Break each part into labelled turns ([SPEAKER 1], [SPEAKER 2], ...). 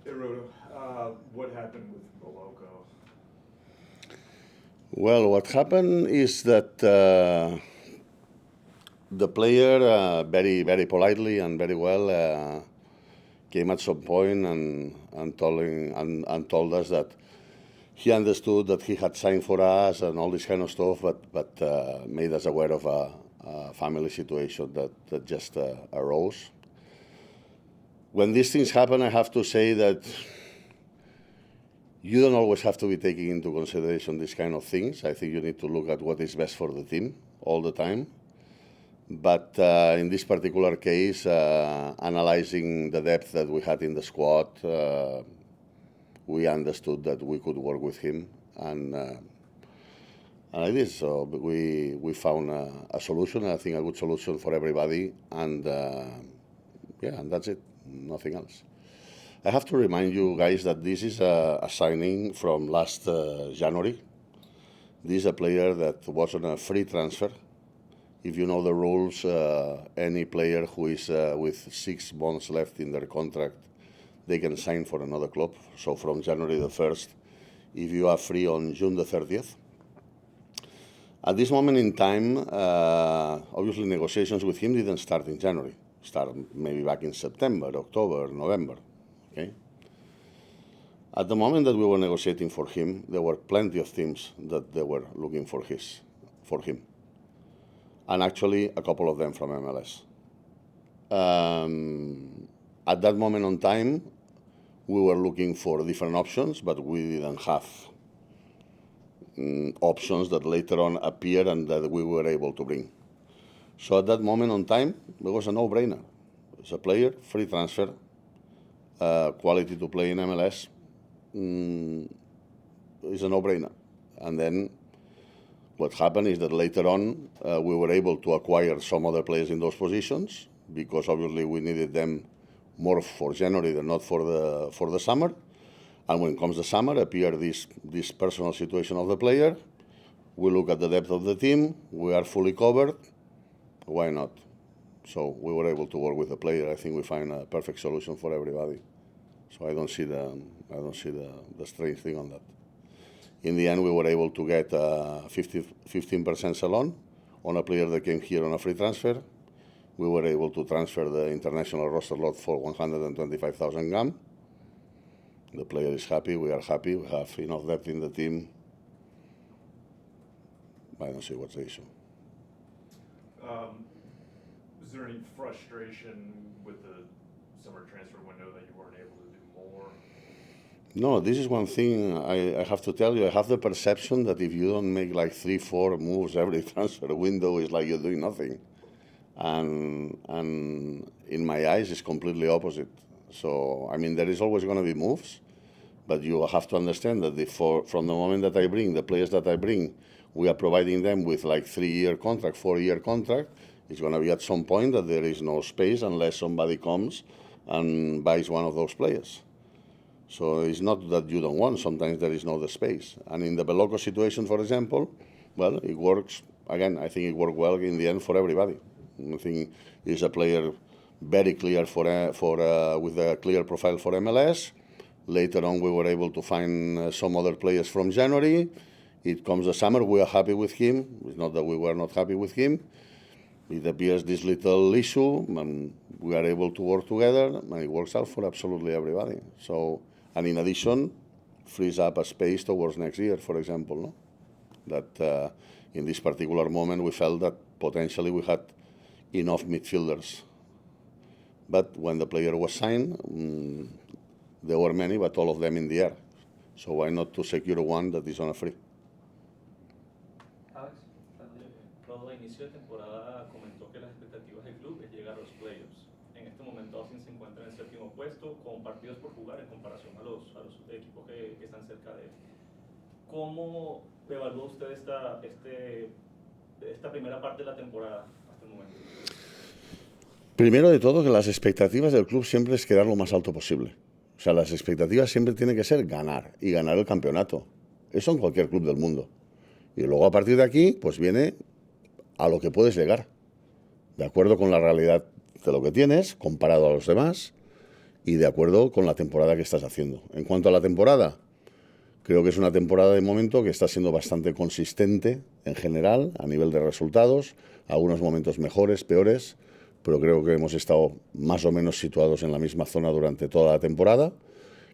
[SPEAKER 1] Hey, Rodo, what happened with Moloko?
[SPEAKER 2] Well, what happened is that the player, very politely and very well, came at some point and told us that he understood that he had signed for us and all this kind of stuff, but made us aware of a family situation that just arose. When these things happen, I have to say that you don't always have to be taking into consideration these kind of things. I think you need to look at what is best for the team all the time. But in this particular case, analyzing the depth that we had in the squad, we understood that we could work with him, and I did. So we found a solution. I think a good solution for everybody, and yeah, and that's it. Nothing else. I have to remind you guys that this is a signing from last January. This is a player that was on a free transfer. If you know the rules, any player who is with 6 months left in their contract, they can sign for another club. So from January the 1st, if you are free on June the 30th. At this moment in time, obviously negotiations with him didn't start in January. Start maybe back in September, October, November. Okay. At the moment that we were negotiating for him, there were plenty of teams that they were looking for him, and actually a couple of them from MLS. At that moment on time, we were looking for different options, but we didn't have options that later on appeared and that we were able to bring. So at that moment on time, it was a no-brainer. It's a player, free transfer, quality to play in MLS, is a no-brainer. And then what happened is that later on we were able to acquire some other players in those positions because obviously we needed them more for January than not for the summer. And when comes the summer, appear this personal situation of the player. We look at the depth of the team. We are fully covered. Why not? So we were able to work with the player. I think we find a perfect solution for everybody. So I don't see the strange thing on that. In the end, we were able to get 15% salon on a player that came here on a free transfer. We were able to transfer the international roster lot for 125,000 GAM. The player is happy. We are happy. We have enough depth in the team. I don't see what's the issue.
[SPEAKER 1] Was there any frustration with the summer transfer window that you weren't able to do more?
[SPEAKER 2] No, this is one thing I have to tell you. I have the perception that if you don't make like 3-4 moves every transfer window, it's like you're doing nothing. And in my eyes, it's completely opposite. So, I mean, there is always going to be moves, but you have to understand that from the moment that I bring, the players that I bring, we are providing them with like 3-year contract, 4-year contract. It's going to be at some point that there is no space unless somebody comes and buys one of those players. So it's not that you don't want, sometimes there is no the space. And in the Beloco situation, for example, well, it works, again, I think it worked well in the end for everybody. I think he's a player very clear with a clear profile for MLS. Later on, we were able to find some other players from January. It comes the summer, we are happy with him. It's not that we were not happy with him. It appears this little issue, and we are able to work together, and it works out for absolutely everybody. So, and in addition, frees up a space towards next year, for example. No? That in this particular moment, we felt that potentially we had enough midfielders. But when the player was signed, there were many, but all of them in the air. So why not to secure one that is on a free?
[SPEAKER 3] Alex, Rodo, a inicio de temporada comentó que las expectativas del club es llegar a los playoffs. En este momento Austin se encuentra en el séptimo puesto con partidos por jugar en comparación a los equipos que están cerca de él. ¿Cómo evalúa usted esta primera parte de la temporada hasta el momento?
[SPEAKER 2] Primero de todo, que las expectativas del club siempre es quedar lo más alto posible. O sea, las expectativas siempre tienen que ser ganar y ganar el campeonato. Eso en cualquier club del mundo. Y luego a partir de aquí, pues viene a lo que puedes llegar. De acuerdo con la realidad de lo que tienes, comparado a los demás. y de acuerdo con la temporada que estás haciendo. En cuanto a la temporada, creo que es una temporada de momento que está siendo bastante consistente en general, a nivel de resultados, algunos momentos mejores, peores, pero creo que hemos estado más o menos situados en la misma zona durante toda la temporada.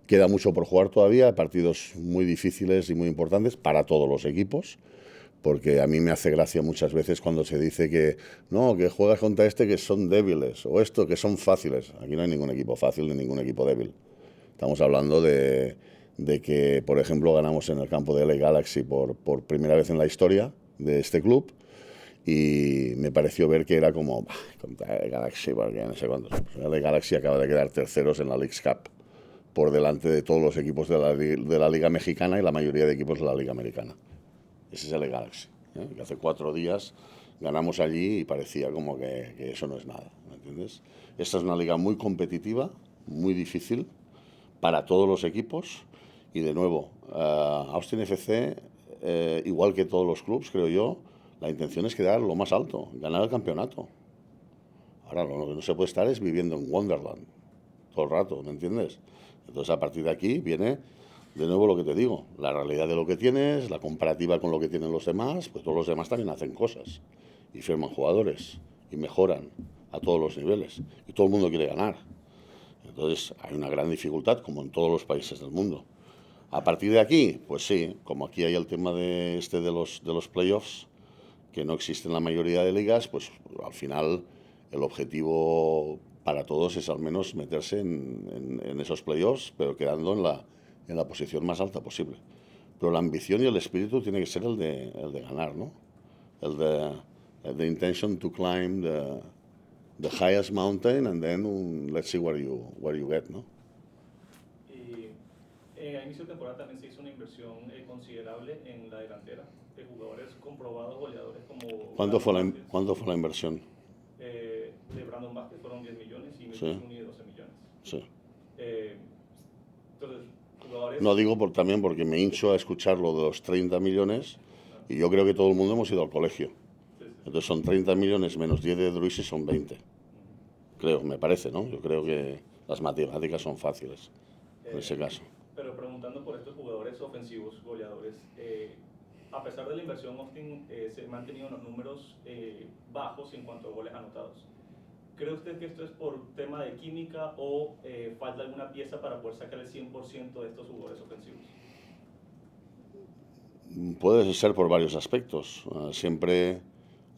[SPEAKER 2] Queda mucho por jugar todavía, partidos muy difíciles y muy importantes para todos los equipos, porque a mí me hace gracia muchas veces cuando se dice que no, que juegas contra este que son débiles, o esto que son fáciles. Aquí no hay ningún equipo fácil ni ningún equipo débil. Estamos hablando de que, por ejemplo, ganamos en el campo de LA Galaxy por primera vez en la historia de este club, y me pareció ver que era como, contra el Galaxy, porque no sé cuántos. El Galaxy acaba de quedar terceros en la Leagues Cup, por delante de todos los equipos de la Liga Mexicana y la mayoría de equipos de la Liga Americana. Ese es el Galaxy, que hace 4 días ganamos allí y parecía como que eso no es nada, ¿me entiendes? Esta es una liga muy competitiva, muy difícil para todos los equipos, y de nuevo, Austin FC, igual que todos los clubes, creo yo, la intención es quedar lo más alto, ganar el campeonato. Ahora, lo que no se puede estar es viviendo en Wonderland todo el rato, ¿me entiendes? Entonces, a partir de aquí viene, de nuevo, lo que te digo, la realidad de lo que tienes, la comparativa con lo que tienen los demás, pues todos los demás también hacen cosas y firman jugadores y mejoran a todos los niveles y todo el mundo quiere ganar. Entonces, hay una gran dificultad, como en todos los países del mundo. A partir de aquí, pues sí, como aquí hay el tema de los playoffs, que no existe en la mayoría de ligas, pues al final el objetivo para todos es al menos meterse en esos playoffs, pero quedando en la posición más alta posible. Pero la ambición y el espíritu tiene que ser el de ganar, ¿no? El de intention to climb the highest mountain, and then let's see where you get, ¿no?
[SPEAKER 3] A inicio de temporada también se hizo una inversión considerable en la delantera de jugadores comprobados goleadores como...
[SPEAKER 2] ¿Cuánto fue la inversión?
[SPEAKER 3] De Brandon Vázquez fueron 10 millones y
[SPEAKER 2] Sí.
[SPEAKER 3] Milton Unido 12 millones.
[SPEAKER 2] Sí.
[SPEAKER 3] Entonces, jugadores...
[SPEAKER 2] No digo también porque me hincho a escuchar lo de los 30 millones y yo creo que todo el mundo hemos ido al colegio.
[SPEAKER 3] Sí.
[SPEAKER 2] Entonces son 30 millones menos 10 de Druisi son 20. Creo, me parece, ¿no? Yo creo que las matemáticas son fáciles en ese caso.
[SPEAKER 3] Pero preguntando por estos jugadores ofensivos, goleadores, a pesar de la inversión, Austin se han mantenido unos números bajos en cuanto a goles anotados. ¿Cree usted que esto es por tema de química o falta alguna pieza para poder sacar el 100% de estos jugadores ofensivos?
[SPEAKER 2] Puede ser por varios aspectos. Siempre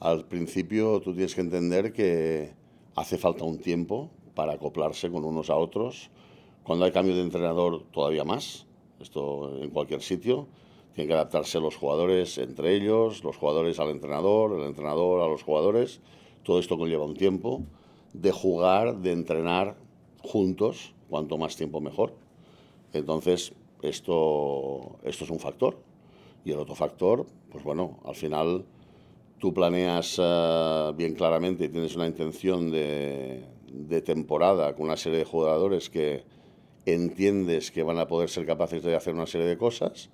[SPEAKER 2] al principio tú tienes que entender que hace falta un tiempo para acoplarse con unos a otros. Cuando hay cambio de entrenador, todavía más. Esto en cualquier sitio. Tienen que adaptarse los jugadores entre ellos, los jugadores al entrenador, el entrenador a los jugadores. Todo esto conlleva un tiempo de jugar, de entrenar juntos, cuanto más tiempo mejor. Entonces, esto es un factor. Y el otro factor, pues bueno, al final tú planeas bien claramente y tienes una intención de temporada con una serie de jugadores que entiendes que van a poder ser capaces de hacer una serie de cosas,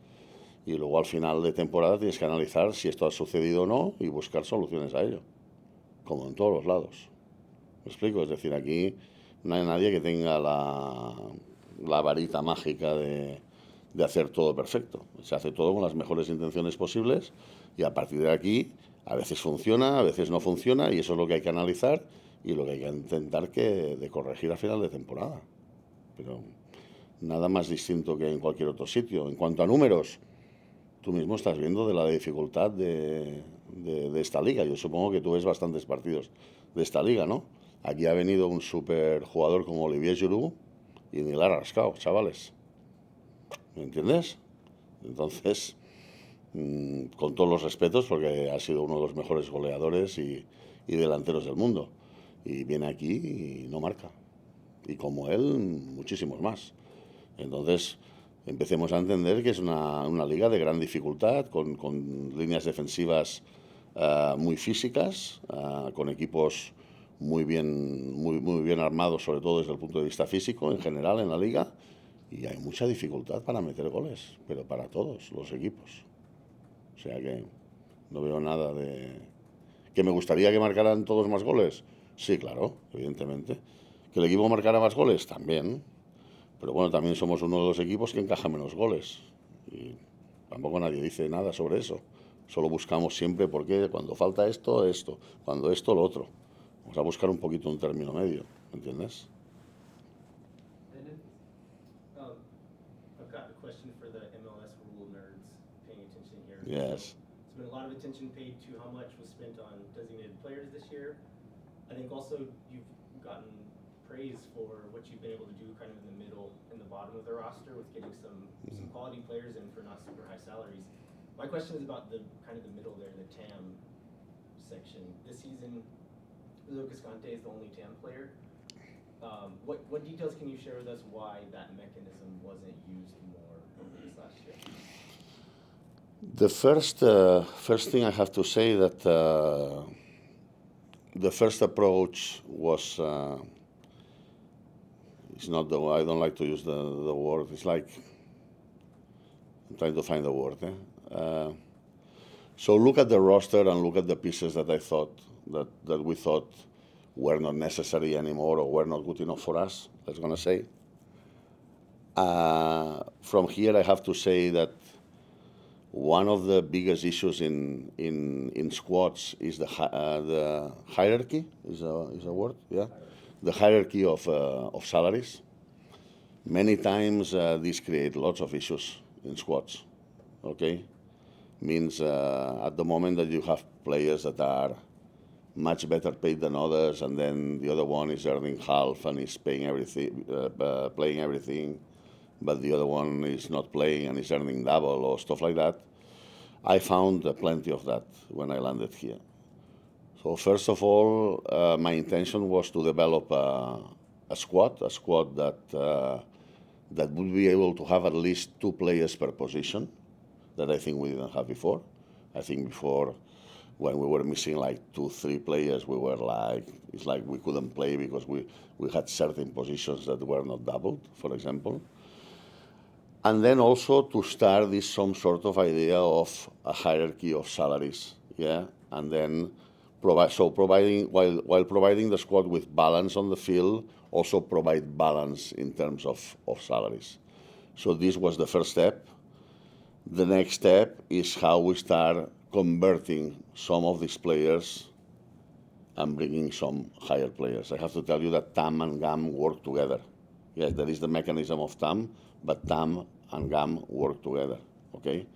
[SPEAKER 2] y luego al final de temporada tienes que analizar si esto ha sucedido o no y buscar soluciones a ello, como en todos los lados. ¿Me explico? Es decir, aquí no hay nadie que tenga la varita mágica de hacer todo perfecto. Se hace todo con las mejores intenciones posibles y a partir de aquí a veces funciona, a veces no funciona, y eso es lo que hay que analizar y lo que hay que intentar de corregir a final de temporada. Pero nada más distinto que en cualquier otro sitio. En cuanto a números, tú mismo estás viendo de la dificultad de esta liga. Yo supongo que tú ves bastantes partidos de esta liga, ¿no? Aquí ha venido un super jugador como Olivier Giroud y ni la ha rascado, chavales. ¿Me entiendes? Entonces, con todos los respetos, porque ha sido uno de los mejores goleadores y delanteros del mundo. Y viene aquí y no marca. Y como él, muchísimos más. Entonces, empecemos a entender que es una liga de gran dificultad, con líneas defensivas muy físicas, con equipos muy bien armados, sobre todo desde el punto de vista físico, en general en la liga. Y hay mucha dificultad para meter goles, pero para todos los equipos. O sea que no veo nada de... ¿Que me gustaría que marcaran todos más goles? Sí, claro, evidentemente. ¿Que el equipo marcara más goles? También. Pero bueno, también somos uno de los equipos que encaja menos goles. Y tampoco nadie dice nada sobre eso. Solo buscamos siempre por qué, cuando falta esto, esto, cuando esto, lo otro. Vamos a buscar un poquito un término medio, ¿entiendes?
[SPEAKER 4] I've got a question for the MLS rule nerds paying attention here.
[SPEAKER 2] Yes.
[SPEAKER 4] So, there's been a lot of attention paid to how much was spent on designated players this year. I think also you've gotten praise for what you've been able to do kind of in the middle and the bottom of the roster with getting some quality players in for not super high salaries. My question is about the kind of the middle there, the TAM section. This season, Lucas Conte is the only TAM player. What details can you share with us why that mechanism wasn't used more over this last year?
[SPEAKER 2] The first thing I have to say that the first approach was it's not the I don't like to use the word. It's like I'm trying to find the word. So look at the roster and look at the pieces that I thought that we thought were not necessary anymore or were not good enough for us. Let's gonna say. From here, I have to say that one of the biggest issues in squads is the hierarchy. Is a word? Yeah, the hierarchy of salaries. Many times this creates lots of issues in squads. Okay, means at the moment that you have players that are much better paid than others, and then the other one is earning half and is paying everything, playing everything, but the other one is not playing and is earning double or stuff like that. I found plenty of that when I landed here. So first of all, my intention was to develop a squad that would be able to have at least 2 players per position that I think we didn't have before. I think before, when we were missing like 2-3 players, we were like, it's like we couldn't play because we had certain positions that were not doubled, for example. And then also to start this some sort of idea of a hierarchy of salaries, yeah, and then providing while providing the squad with balance on the field, also provide balance in terms of salaries. So this was the first step. The next step is how we start converting some of these players and bringing some higher players. I have to tell you that TAM and GAM work together. Yes, there is the mechanism of TAM, but TAM and GAM work together, okay?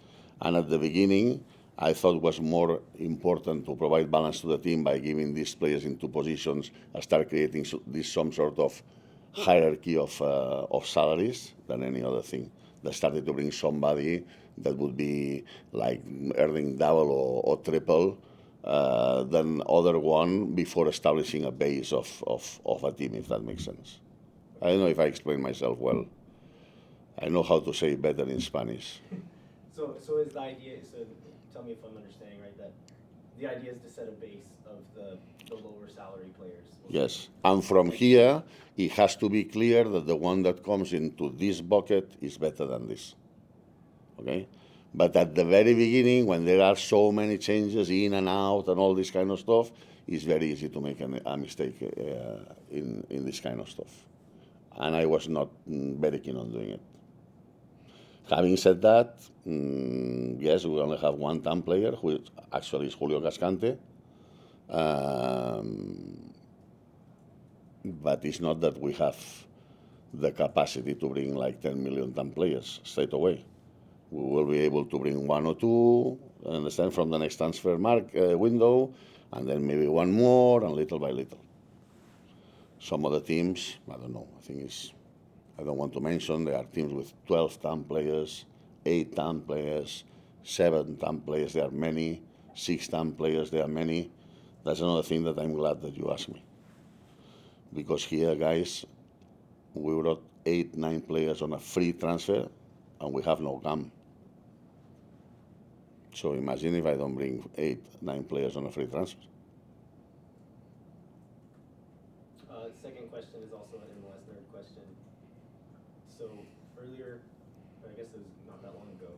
[SPEAKER 2] And at the beginning, I thought it was more important to provide balance to the team by giving these players into positions and start creating some sort of hierarchy of salaries than any other thing. They started to bring somebody that would be like earning double or triple than other one before establishing a base of a team, if that makes sense. I don't know if I explain myself well. I know how to say it better in Spanish.
[SPEAKER 4] So is the idea, so tell me if I'm understanding right, that the idea is to set a base of the lower salary players?
[SPEAKER 2] Yes, and from here, it has to be clear that the one that comes into this bucket is better than this, okay? But at the very beginning, when there are so many changes in and out and all this kind of stuff, it's very easy to make a mistake in this kind of stuff. And I was not very keen on doing it. Having said that, yes, we only have one TAM player, who actually is Julio Cascante. But it's not that we have the capacity to bring like 10 million TAM players straight away. We will be able to bring 1 or 2, understand, from the next transfer window, and then maybe one more, and little by little. Some other teams, I don't know, I don't want to mention, there are teams with 12 TAM players, 8 TAM players, 7 TAM players, there are many, 6 TAM players, there are many. That's another thing that I'm glad that you asked me. Because here, guys, we brought 8-9 players on a free transfer, and we have no GAM. So imagine if I don't bring 8-9 players on a free transfer.
[SPEAKER 4] Second question is also an MLS nerd question. So earlier, I guess it was not that long ago,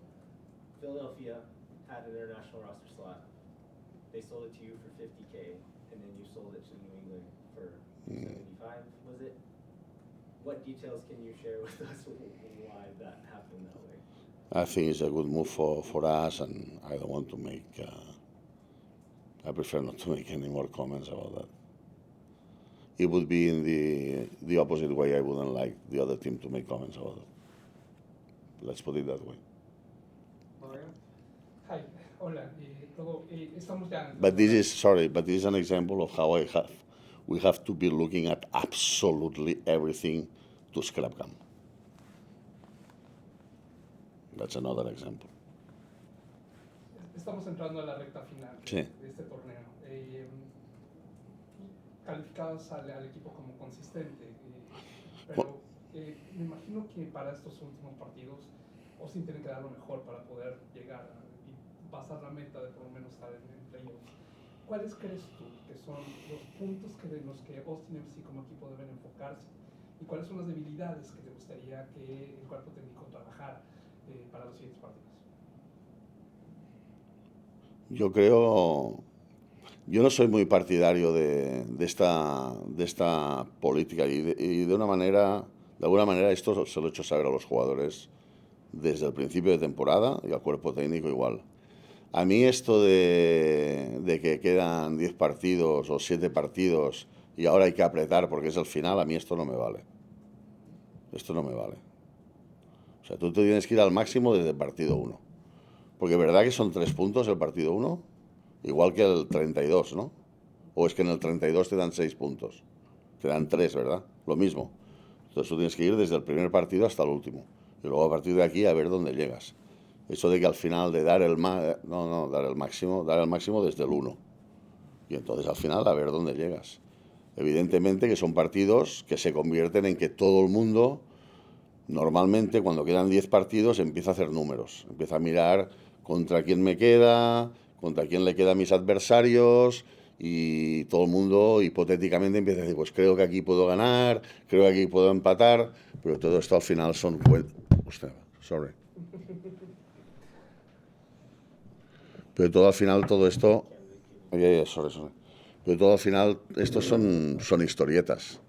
[SPEAKER 4] Philadelphia had an international roster slot. They sold it to you for $50K, and then you sold it to New England for $75, was it? what details can you share with us why that happened that way?
[SPEAKER 2] I think it's a good move for us, and I don't want to make. I prefer not to make any more comments about that. It would be in the opposite way. I wouldn't like the other team to make comments about it. Let's put it that way.
[SPEAKER 4] Mario?
[SPEAKER 5] Hi, hola, estamos ya.
[SPEAKER 2] But this is an example of how we have to be looking at absolutely everything to scrap them. That's another example.
[SPEAKER 5] Estamos entrando a la recta final
[SPEAKER 2] Sí.
[SPEAKER 5] de este torneo. Calificados al equipo como consistente, pero me imagino que para estos últimos partidos Austin tiene que dar lo mejor para poder llegar y pasar la meta de por lo menos estar en playoffs. ¿Cuáles crees tú que son los puntos en los que Austin FC como equipo deben enfocarse? ¿Y cuáles son las debilidades que te gustaría que el cuerpo técnico trabajara para los siguientes partidos?
[SPEAKER 2] Yo no soy muy partidario de esta política y de alguna manera esto se lo he hecho saber a los jugadores desde el principio de temporada y al cuerpo técnico igual. A mí esto de que quedan 10 partidos o 7 partidos y ahora hay que apretar porque es el final, a mí esto no me vale. Esto no me vale. O sea, tú te tienes que ir al máximo desde el partido 1. Porque ¿verdad que son 3 puntos el partido 1? Igual que el 32, ¿no? O es que en el 32 te dan 6 puntos. Te dan 3, ¿verdad? Lo mismo. Entonces tú tienes que ir desde el primer partido hasta el último. Y luego a partir de aquí a ver dónde llegas. Eso de que al final de dar el máximo desde el 1. Y entonces al final a ver dónde llegas. Evidentemente que son partidos que se convierten en que todo el mundo, normalmente cuando quedan 10 partidos, empieza a hacer números. Empieza a mirar contra quién me queda, contra quién le queda a mis adversarios, y todo el mundo hipotéticamente empieza a decir, pues creo que aquí puedo ganar, creo que aquí puedo empatar, pero todo esto al final son Pero todo al final, todo esto... Pero todo al final, estos son historietas,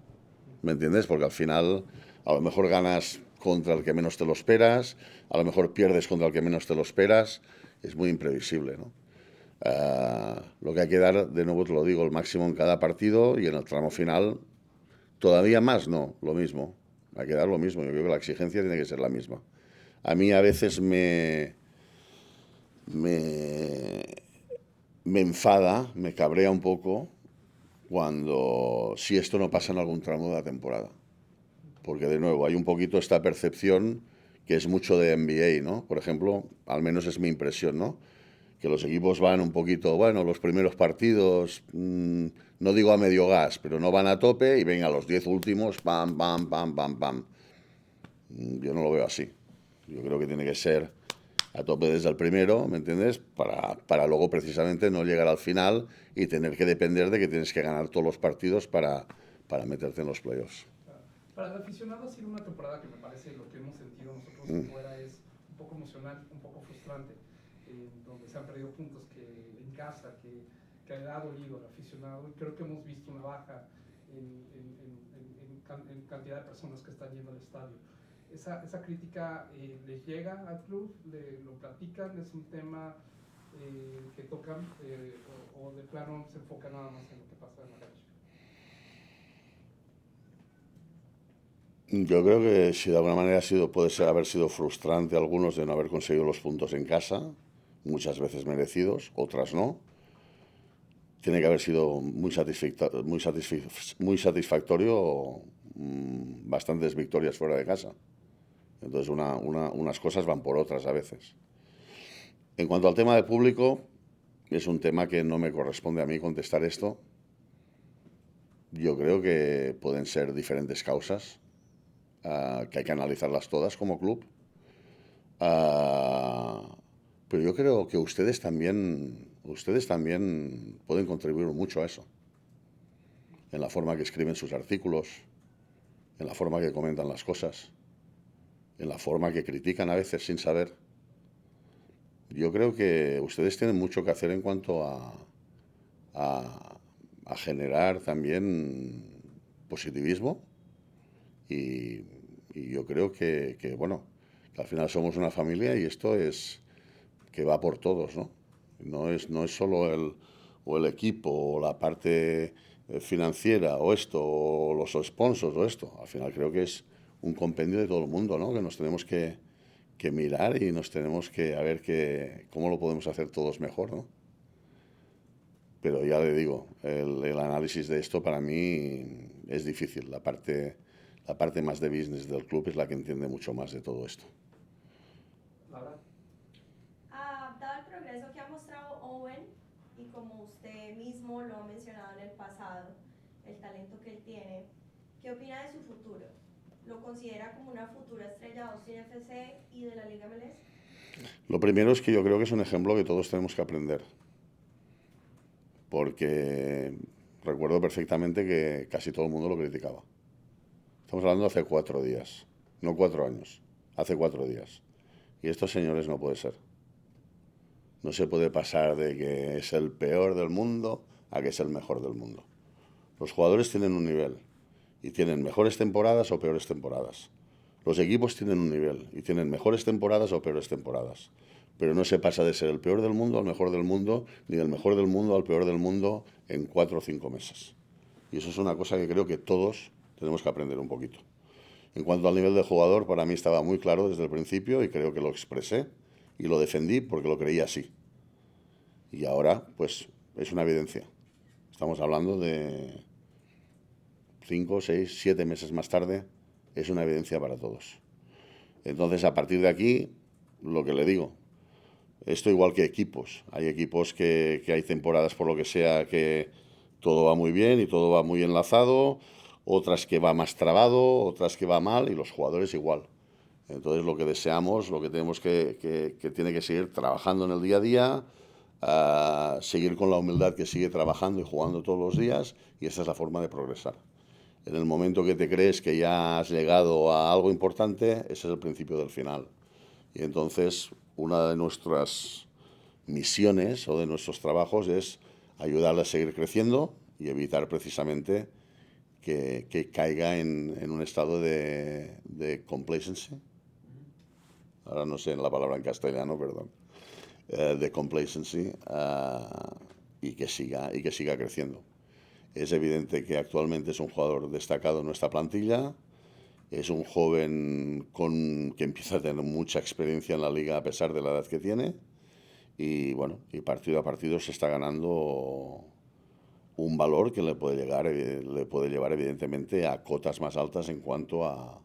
[SPEAKER 2] ¿me entiendes? Porque al final, a lo mejor ganas contra el que menos te lo esperas, a lo mejor pierdes contra el que menos te lo esperas, es muy imprevisible, ¿no? Lo que hay que dar, de nuevo te lo digo, el máximo en cada partido y en el tramo final, todavía más, no, lo mismo. Hay que dar lo mismo, yo creo que la exigencia tiene que ser la misma. A mí a veces me enfada, me cabrea un poco si esto no pasa en algún tramo de la temporada. Porque de nuevo hay un poquito esta percepción que es mucho de NBA, ¿no? Por ejemplo, al menos es mi impresión, ¿no? Que los equipos van un poquito, bueno, los primeros partidos, no digo a medio gas, pero no van a tope y venga, los 10 últimos, pam, pam, pam, pam, pam. Yo no lo veo así. Yo creo que tiene que ser a tope desde el primero, ¿me entiendes? Para luego precisamente no llegar al final y tener que depender de que tienes que ganar todos los partidos para meterte en los playoffs.
[SPEAKER 5] Para el aficionado ha sido una temporada que me parece, lo que hemos sentido nosotros fuera, es un poco emocionante, un poco frustrante, donde se han perdido puntos en casa, que ha dolido al aficionado, y creo que hemos visto una baja en cantidad de personas que están yendo al estadio. Esa crítica les llega al club, lo platican, es un tema que tocan, o de plano se enfoca nada más en lo que pasa en la cancha.
[SPEAKER 2] Yo creo que si de alguna manera haber sido frustrante a algunos de no haber conseguido los puntos en casa, muchas veces merecidos, otras no. Tiene que haber sido muy satisfactorio bastantes victorias fuera de casa. Entonces unas cosas van por otras a veces. En cuanto al tema del público, es un tema que no me corresponde a mí contestar esto. Yo creo que pueden ser diferentes causas, que hay que analizarlas todas como club. Pero yo creo que ustedes también pueden contribuir mucho a eso. En la forma que escriben sus artículos, en la forma que comentan las cosas, en la forma que critican a veces sin saber. Yo creo que ustedes tienen mucho que hacer en cuanto a generar también positivismo y yo creo bueno, que al final somos una familia y esto es que va por todos, ¿no? No es solo el equipo o la parte financiera o esto, o los sponsors o esto. Al final creo que es un compendio de todo el mundo, ¿no? Que nos tenemos que mirar y nos tenemos que a ver cómo lo podemos hacer todos mejor, ¿no? Pero ya le digo, el análisis de esto para mí es difícil. La parte más de business del club es la que entiende mucho más de todo esto.
[SPEAKER 5] Laura.
[SPEAKER 6] Dado el progreso que ha mostrado Owen y como usted mismo lo ha mencionado en el pasado, el talento que él tiene, ¿qué opina de su futuro? ¿Lo considera como una futura estrella de Austin FC y de la Liga MLS?
[SPEAKER 2] Lo primero es que yo creo que es un ejemplo que todos tenemos que aprender. Porque recuerdo perfectamente que casi todo el mundo lo criticaba. Estamos hablando de hace 4 días, no 4 años, hace 4 días. Y estos señores no puede ser. No se puede pasar de que es el peor del mundo a que es el mejor del mundo. Los jugadores tienen un nivel y tienen mejores temporadas o peores temporadas. Los equipos tienen un nivel y tienen mejores temporadas o peores temporadas. Pero no se pasa de ser el peor del mundo al mejor del mundo, ni del mejor del mundo al peor del mundo en 4 o 5 meses. Y eso es una cosa que creo que todos tenemos que aprender un poquito. En cuanto al nivel de jugador, para mí estaba muy claro desde el principio y creo que lo expresé y lo defendí porque lo creía así. Y ahora, pues, es una evidencia. Estamos hablando de 5, 6, 7 meses más tarde, es una evidencia para todos. Entonces, a partir de aquí, lo que le digo, esto igual que equipos. Hay equipos que hay temporadas, por lo que sea, que todo va muy bien y todo va muy enlazado, otras que va más trabado, otras que va mal, y los jugadores igual. Entonces, lo que deseamos, lo que tenemos que tiene que seguir trabajando en el día a día, seguir con la humildad que sigue trabajando y jugando todos los días, y esa es la forma de progresar. En el momento que te crees que ya has llegado a algo importante, ese es el principio del final. Y entonces, una de nuestras misiones o de nuestros trabajos es ayudarle a seguir creciendo y evitar precisamente que caiga en un estado de complacency. Ahora no sé la palabra en castellano, perdón. De complacency, y que siga creciendo. Es evidente que actualmente es un jugador destacado en nuestra plantilla. Es un joven que empieza a tener mucha experiencia en la liga a pesar de la edad que tiene. Y bueno, y partido a partido se está ganando un valor que le puede llevar evidentemente a cotas más altas en cuanto a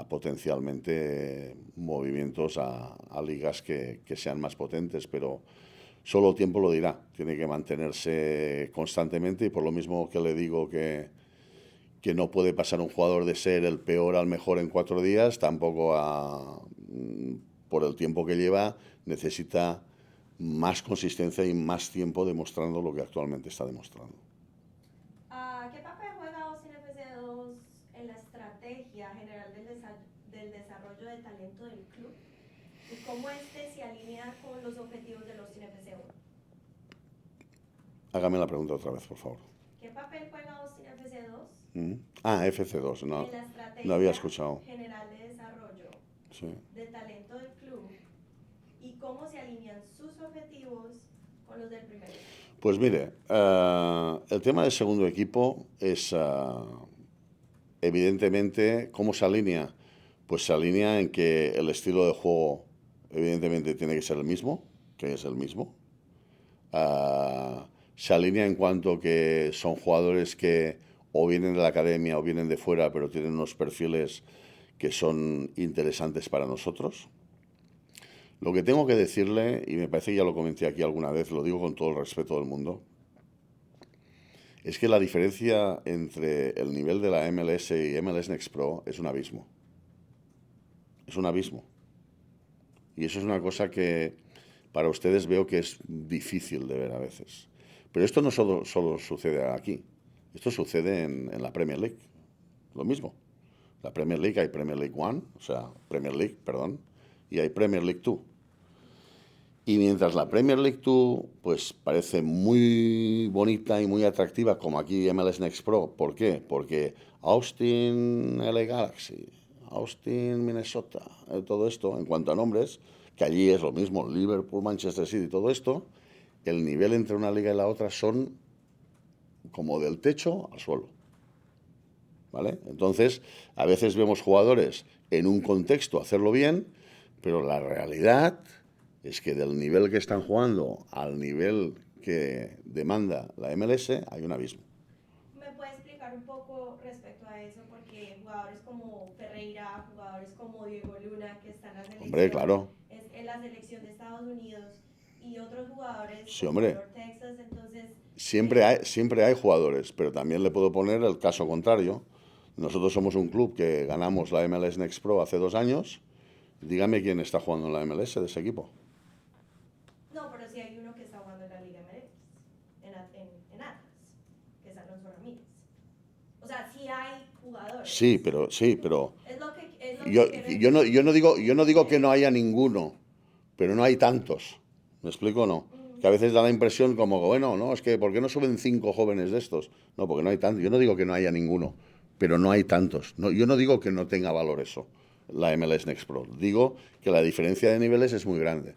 [SPEAKER 2] potencialmente movimientos a ligas que sean más potentes, pero solo el tiempo lo dirá. Tiene que mantenerse constantemente y por lo mismo que le digo que no puede pasar un jugador de ser el peor al mejor en 4 días, tampoco por el tiempo que lleva necesita más consistencia y más tiempo demostrando lo que actualmente está demostrando.
[SPEAKER 6] ¿Qué papel juega Austin FC2 en la estrategia general del desarrollo de talento del club? ¿Y cómo este se alinea con los objetivos del Austin FC1?
[SPEAKER 2] Hágame la pregunta otra vez, por favor.
[SPEAKER 6] ¿Qué papel juega Austin FC2?
[SPEAKER 2] FC2,
[SPEAKER 6] En la estrategia
[SPEAKER 2] no había escuchado.
[SPEAKER 6] general de desarrollo de talento del club y cómo se alinean sus objetivos con los del primer equipo.
[SPEAKER 2] Pues mire, el tema del segundo equipo es evidentemente cómo se alinea. Pues se alinea en que el estilo de juego evidentemente tiene que ser el mismo, que es el mismo. Se alinea en cuanto que son jugadores que o vienen de la academia o vienen de fuera, pero tienen unos perfiles que son interesantes para nosotros. Lo que tengo que decirle, y me parece que ya lo comenté aquí alguna vez, lo digo con todo el respeto del mundo, es que la diferencia entre el nivel de la MLS y MLS Next Pro es un abismo. Es un abismo. Y eso es una cosa que para ustedes veo que es difícil de ver a veces. Pero esto no solo sucede aquí. Esto sucede en la Premier League. Lo mismo. La Premier League, hay Premier League One, y hay Premier League 2. Y mientras la Premier League 2 pues parece muy bonita y muy atractiva, como aquí MLS Next Pro. ¿Por qué? Porque Austin LA Galaxy, Austin Minnesota, todo esto, en cuanto a nombres, que allí es lo mismo, Liverpool, Manchester City, todo esto, el nivel entre una liga y la otra son como del techo al suelo. ¿Vale? Entonces, a veces vemos jugadores en un contexto hacerlo bien, pero la realidad es que del nivel que están jugando al nivel que demanda la MLS hay un abismo.
[SPEAKER 6] ¿Me puede explicar un poco respecto a eso? Porque jugadores como Ferreira, jugadores como Diego Luna, que están en la selección,
[SPEAKER 2] Hombre, claro.
[SPEAKER 6] es en la selección de Estados Unidos, y otros jugadores
[SPEAKER 2] Sí,
[SPEAKER 6] como
[SPEAKER 2] hombre.
[SPEAKER 6] Lord Texas, entonces...
[SPEAKER 2] Siempre hay jugadores, pero también le puedo poner el caso contrario. Nosotros somos un club que ganamos la MLS Next Pro hace 2 años. Dígame quién está jugando en la MLS de ese equipo.
[SPEAKER 6] No, pero sí hay uno que está jugando en la Liga MX, en Atlas, que es Alonso Ramírez. O sea, sí hay jugadores.
[SPEAKER 2] Sí, pero
[SPEAKER 6] Es lo que
[SPEAKER 2] yo no digo que no haya ninguno, pero no hay tantos. ¿Me explico o no? Que a veces da la impresión como, bueno, no, es que ¿por qué no suben 5 jóvenes de estos? No, porque no hay tantos. Yo no digo que no haya ninguno, pero no hay tantos. No, yo no digo que no tenga valor eso, la MLS Next Pro. Digo que la diferencia de niveles es muy grande.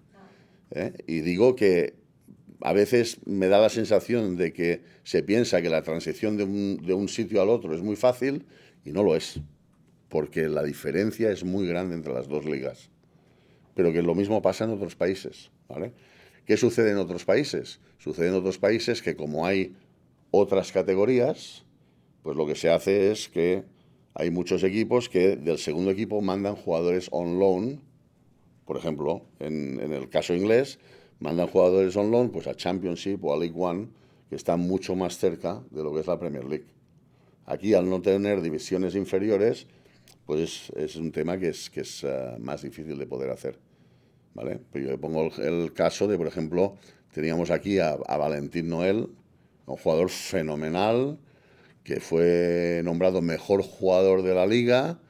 [SPEAKER 2] Y digo que a veces me da la sensación de que se piensa que la transición de un sitio al otro es muy fácil y no lo es, porque la diferencia es muy grande entre las dos ligas. Pero que lo mismo pasa en otros países, ¿vale? ¿Qué sucede en otros países? Sucede en otros países que como hay otras categorías, pues lo que se hace es que hay muchos equipos que del segundo equipo mandan jugadores on loan. Por ejemplo, en el caso inglés, mandan jugadores on loan pues a Championship o a League One, que están mucho más cerca de lo que es la Premier League. Aquí, al no tener divisiones inferiores, pues es un tema que es más difícil de poder hacer. ¿Vale? Pero yo le pongo el caso de, por ejemplo, teníamos aquí a Valentín Noel, un jugador fenomenal, que fue nombrado mejor jugador de la liga.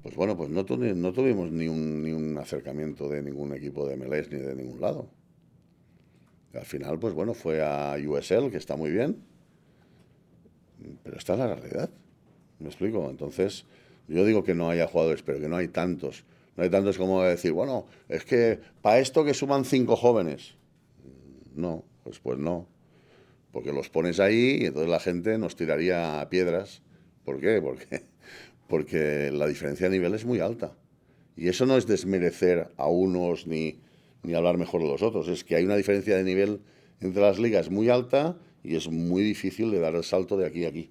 [SPEAKER 2] Pues bueno, pues no tuvimos ni un acercamiento de ningún equipo de MLS ni de ningún lado. Al final, pues bueno, fue a USL, que está muy bien, pero esta es la realidad. ¿Me explico? Entonces, yo digo que no haya jugadores, pero que no hay tantos. No hay tantos como decir, bueno, es que para esto que suman 5 jóvenes. No, pues no. Porque los pones ahí y entonces la gente nos tiraría piedras. ¿Por qué? Porque la diferencia de nivel es muy alta. Y eso no es desmerecer a unos ni hablar mejor de los otros. Es que hay una diferencia de nivel entre las ligas muy alta y es muy difícil de dar el salto de aquí a aquí.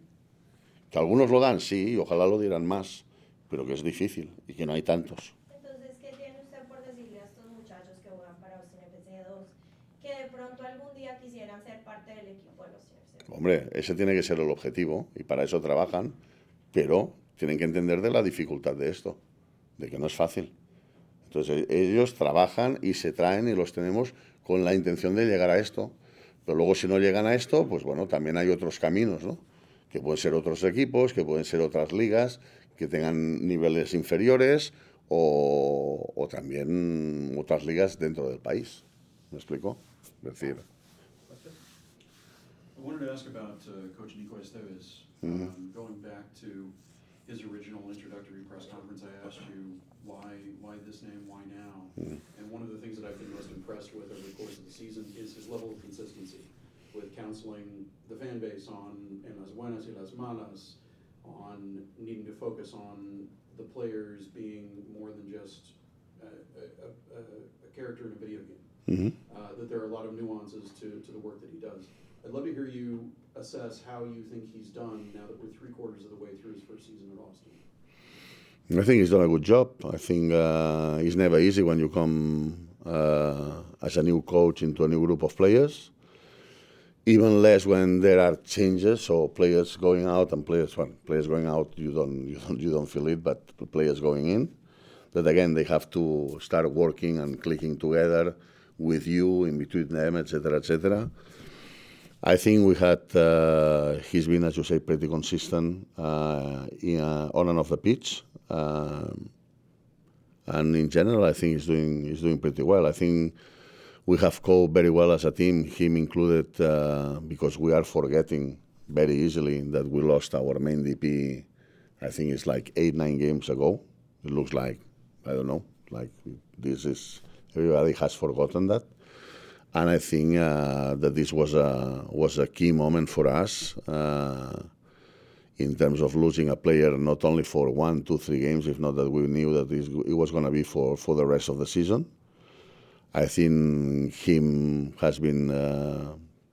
[SPEAKER 2] Que algunos lo dan, sí, y ojalá lo dieran más, pero que es difícil y que no hay tantos.
[SPEAKER 6] Entonces, ¿qué tiene usted por decirle a estos muchachos que juegan para Austin FC2 que de pronto algún día quisieran ser parte del equipo de Austin FC2?
[SPEAKER 2] Hombre, ese tiene que ser el objetivo y para eso trabajan, pero tienen que entender de la dificultad de esto, de que no es fácil. Entonces ellos trabajan y se traen y los tenemos con la intención de llegar a esto, pero luego si no llegan a esto, pues bueno, también hay otros caminos, ¿no? Que pueden ser otros equipos, que pueden ser otras ligas, que tengan niveles inferiores o también otras ligas dentro del país. ¿Me explico? Es decir,
[SPEAKER 7] I wanted to ask about Coach Nico Esteves. Going back to his original introductory press conference, I asked you why this name, why now? And one of the things that I've been most impressed with over the course of the season is his level of consistency with counseling the fan base on en las buenas y las malas, on needing to focus on the players being more than just a character in a video game. That there are a lot of nuances to the work that he does. I'd love to hear you assess how you think he's done now that we're 3/4 of the way through his first season at Austin.
[SPEAKER 2] I think he's done a good job. I think it's never easy when you come as a new coach into a new group of players. Even less when there are changes or players going out and players going out. You don't feel it, but players going in. But again, they have to start working and clicking together with you in between them, etc., etc. I think he's been, as you say, pretty consistent on and off the pitch. And in general, I think he's doing pretty well. I think we have coped very well as a team, him included, because we are forgetting very easily that we lost our main DP, I think it's like 8-9 games ago. It looks like, I don't know, like this is, everybody has forgotten that. And I think that this was a key moment for us in terms of losing a player, not only for 1, 2, 3 games, if not that we knew that it was going to be for the rest of the season. I think him has been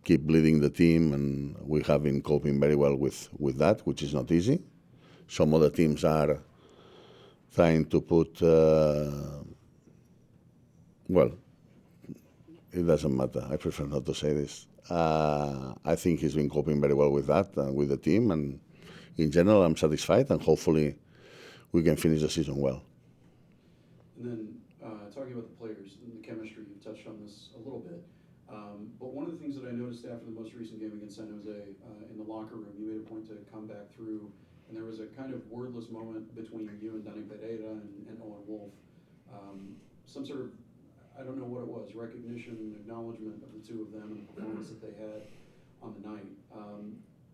[SPEAKER 2] keep leading the team, and we have been coping very well with that, which is not easy. Some other teams are trying to put, well, it doesn't matter. I prefer not to say this. I think he's been coping very well with that, with the team, and in general, I'm satisfied, and hopefully we can finish the season well.
[SPEAKER 7] And then talking about the players and the chemistry, you touched on this a little bit. But one of the things that I noticed after the most recent game against San Jose, in the locker room, you made a point to come back through, and there was a kind of wordless moment between you and Danny Pereira and Owen Wolf. Some sort of, I don't know what it was, recognition, acknowledgement of the two of them and the performance that they had on the night.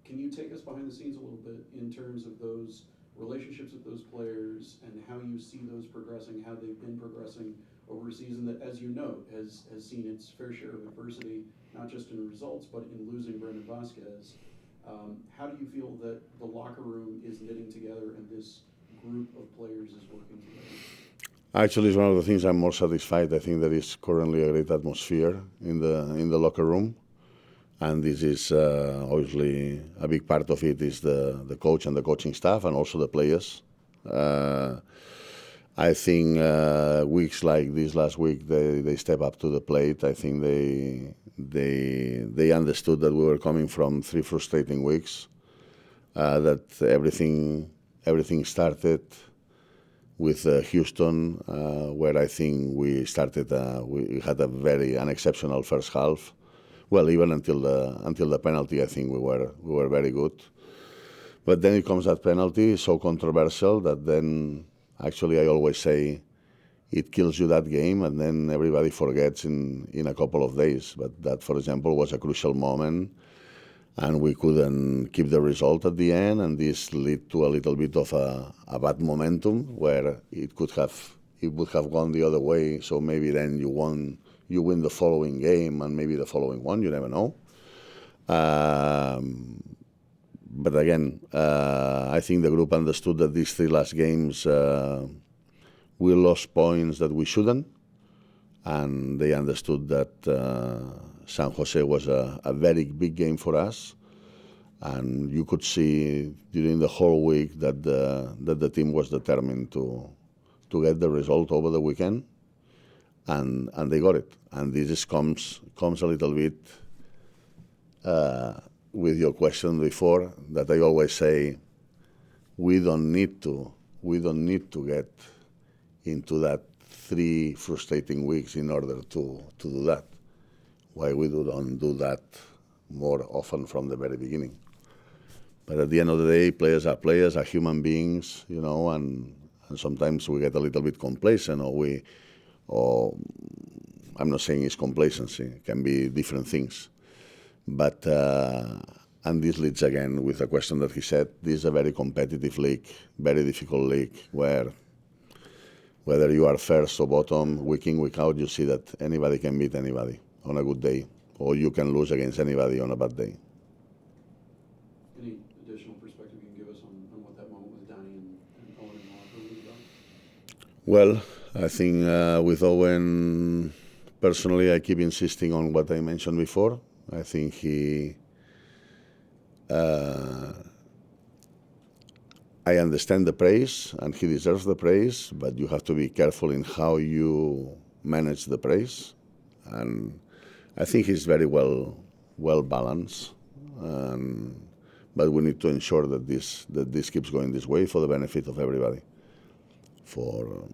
[SPEAKER 7] Can you take us behind the scenes a little bit in terms of those relationships with those players and how you see those progressing, how they've been progressing over a season that, as you note, has seen its fair share of adversity, not just in results, but in losing Brendan Vasquez. How do you feel that the locker room is knitting together and this group of players is working together?
[SPEAKER 2] Actually, it's one of the things I'm more satisfied. I think there is currently a great atmosphere in the locker room, and this is obviously a big part of it is the coach and the coaching staff, and also the players. I think weeks like this last week, they step up to the plate. I think they understood that we were coming from 3 frustrating weeks, that everything started with Houston, where I think we had a very unexceptional first half. Well, even until the penalty, I think we were very good. But then it comes that penalty, so controversial that then, actually, I always say it kills you that game, and then everybody forgets in a couple of days. But that, for example, was a crucial moment, and we couldn't keep the result at the end, and this led to a little bit of a bad momentum where it would have gone the other way. So maybe then you win the following game, and maybe the following one, you never know. But again, I think the group understood that these 3 last games we lost points that we shouldn't, and they understood that San Jose was a very big game for us, and you could see during the whole week that the team was determined to get the result over the weekend, and they got it. And this comes a little bit with your question before, that I always say we don't need to get into that 3 frustrating weeks in order to do that. Why we don't do that more often from the very beginning. But at the end of the day, players are human beings, and sometimes we get a little bit complacent, or I'm not saying it's complacency, it can be different things. But, and this leads again with a question that he said, this is a very competitive league, very difficult league, where whether you are first or bottom, week in, week out, you see that anybody can beat anybody on a good day, or you can lose against anybody on a bad day.
[SPEAKER 7] Any additional perspective you can give us on what that moment with Danny and Owen in the locker room was about?
[SPEAKER 2] Well, I think with Owen, personally, I keep insisting on what I mentioned before. I think I understand the praise, and he deserves the praise, but you have to be careful in how you manage the praise. And I think he's very well balanced. But we need to ensure that this keeps going this way for the benefit of everybody, for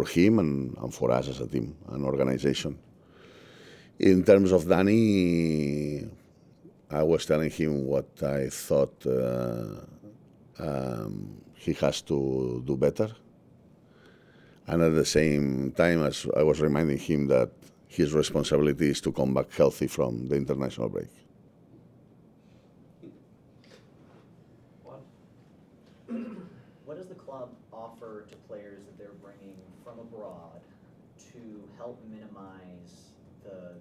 [SPEAKER 2] him and for us as a team, an organization. In terms of Danny, I was telling him what I thought he has to do better. And at the same time, as I was reminding him that his responsibility is to come back healthy from the international break.
[SPEAKER 8] What does the club offer to players that they're bringing from abroad to help minimize the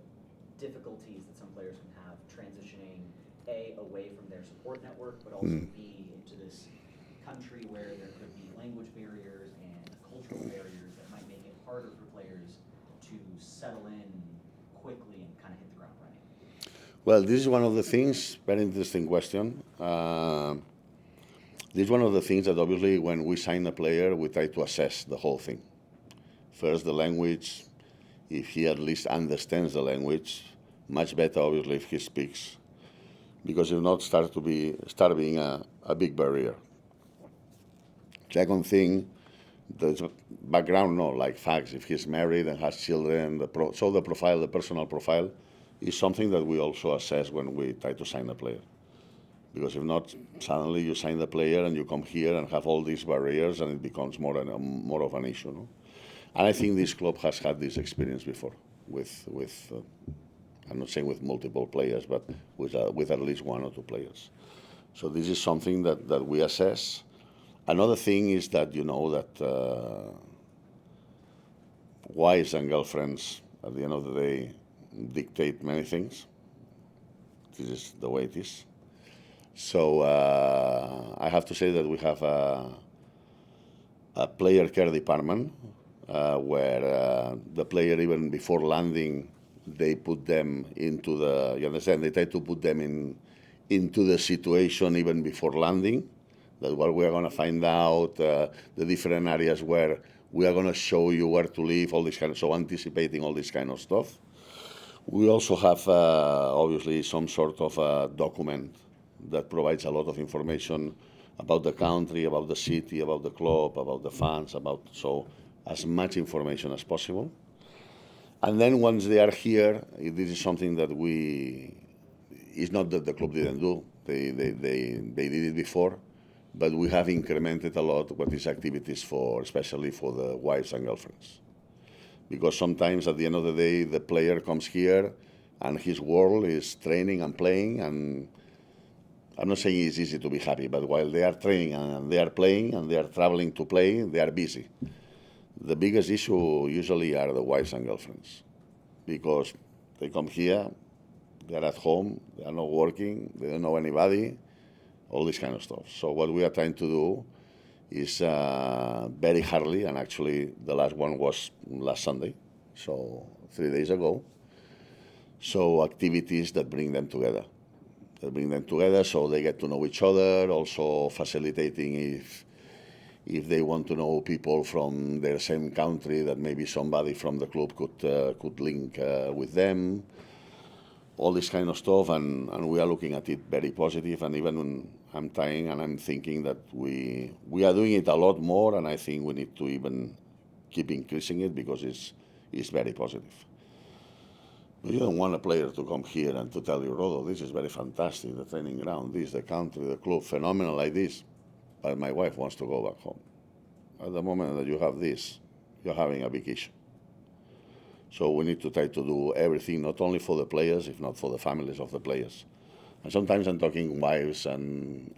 [SPEAKER 8] difficulties that some players can have transitioning, A, away from their support network, but also B, into this country where there could be language barriers and cultural barriers that might make it harder for players to settle in quickly and kind of hit the ground running?
[SPEAKER 2] Well, this is one of the things, very interesting question. This is one of the things that obviously when we sign a player, we try to assess the whole thing. First, the language, if he at least understands the language, much better obviously if he speaks, because if not, start being a big barrier. Second thing, the background, no, like facts. If he's married and has children, the personal profile, is something that we also assess when we try to sign a player. Because if not, suddenly you sign the player and you come here and have all these barriers and it becomes more of an issue. No? And I think this club has had this experience before with I'm not saying with multiple players, but with at least one or two players. So this is something that we assess. Another thing is that you know that wives and girlfriends, at the end of the day, dictate many things. This is the way it is. So I have to say that we have a player care department where the player, even before landing, they put them into the, you understand, they try to put them into the situation even before landing. That's what we are going to find out, the different areas where we are going to show you where to live, all this kind of, so anticipating all this kind of stuff. We also have, obviously, some sort of a document that provides a lot of information about the country, about the city, about the club, about the fans, so as much information as possible. And then once they are here, this is something that it's not that the club didn't do, they did it before, but we have incremented a lot what is activities especially for the wives and girlfriends. Because sometimes at the end of the day, the player comes here and his world is training and playing, and I'm not saying it's easy to be happy, but while they are training and they are playing and they are traveling to play, they are busy. The biggest issue usually are the wives and girlfriends, because they come here, they are at home, they are not working, they don't know anybody, all this kind of stuff. So what we are trying to do is very hardly, and actually the last one was last Sunday, so 3 days ago. So activities that bring them together. So they get to know each other, also facilitating if they want to know people from their same country, that maybe somebody from the club could link with them, all this kind of stuff, and we are looking at it very positive, and even when I'm trying and I'm thinking that we are doing it a lot more, and I think we need to even keep increasing it because it's very positive. But you don't want a player to come here and to tell you, Rodo, this is very fantastic, the training ground, this, the country, the club, phenomenal like this, but my wife wants to go back home. At the moment that you have this, you're having a big issue. So we need to try to do everything, not only for the players, if not for the families of the players. And sometimes I'm talking wives and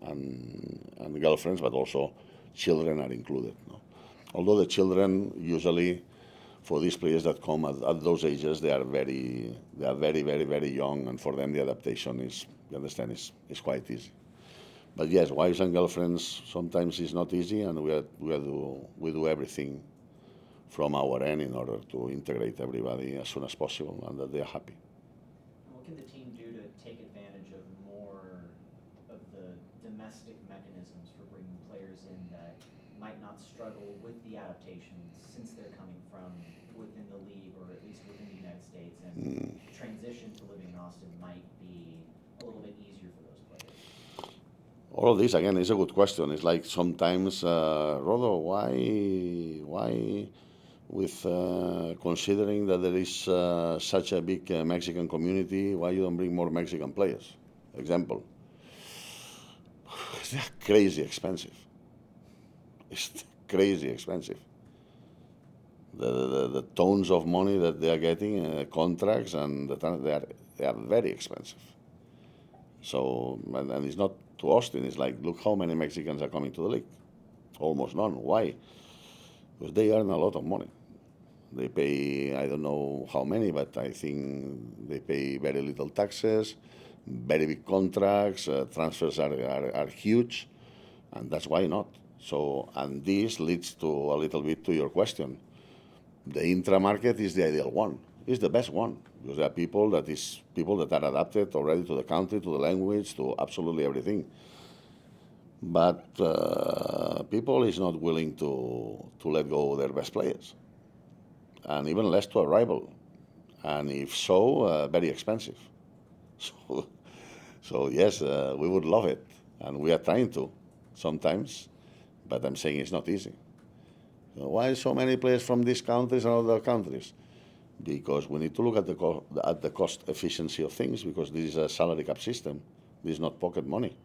[SPEAKER 2] girlfriends, but also children are included. No? Although the children usually, for these players that come at those ages, they are very, very, very young, and for them the adaptation is, you understand, is quite easy. But yes, wives and girlfriends sometimes is not easy, and we do everything from our end in order to integrate everybody as soon as possible and that they are happy.
[SPEAKER 8] What can the team do to take advantage of more of the domestic mechanisms for bringing players in that might not struggle with the adaptations since they're coming from within the league or at least within the United States, and transition to living in Austin might be a little bit easier for those players?
[SPEAKER 2] All of this, again, is a good question. It's like sometimes, Rodo, why with considering that there is such a big Mexican community, why you don't bring more Mexican players? Example, they're crazy expensive. It's crazy expensive. the tons of money that they are getting, contracts, and they are very expensive. So, and it's not to Austin. It's like, look how many Mexicans are coming to the league. Almost none. Why? Because they earn a lot of money. They pay, I don't know how many, but I think they pay very little taxes, very big contracts, transfers are huge, and that's why not. So, and this leads to a little bit to your question. The intra-market is the ideal one. It's the best one, because there are people that are adapted already to the country, to the language, to absolutely everything. But people is not willing to let go of their best players, and even less to a rival, and if so, very expensive. So yes, we would love it, and we are trying to sometimes, but I'm saying it's not easy. Why so many players from these countries and other countries? Because we need to look at the cost efficiency of things, because this is a salary cap system. This is not pocket money.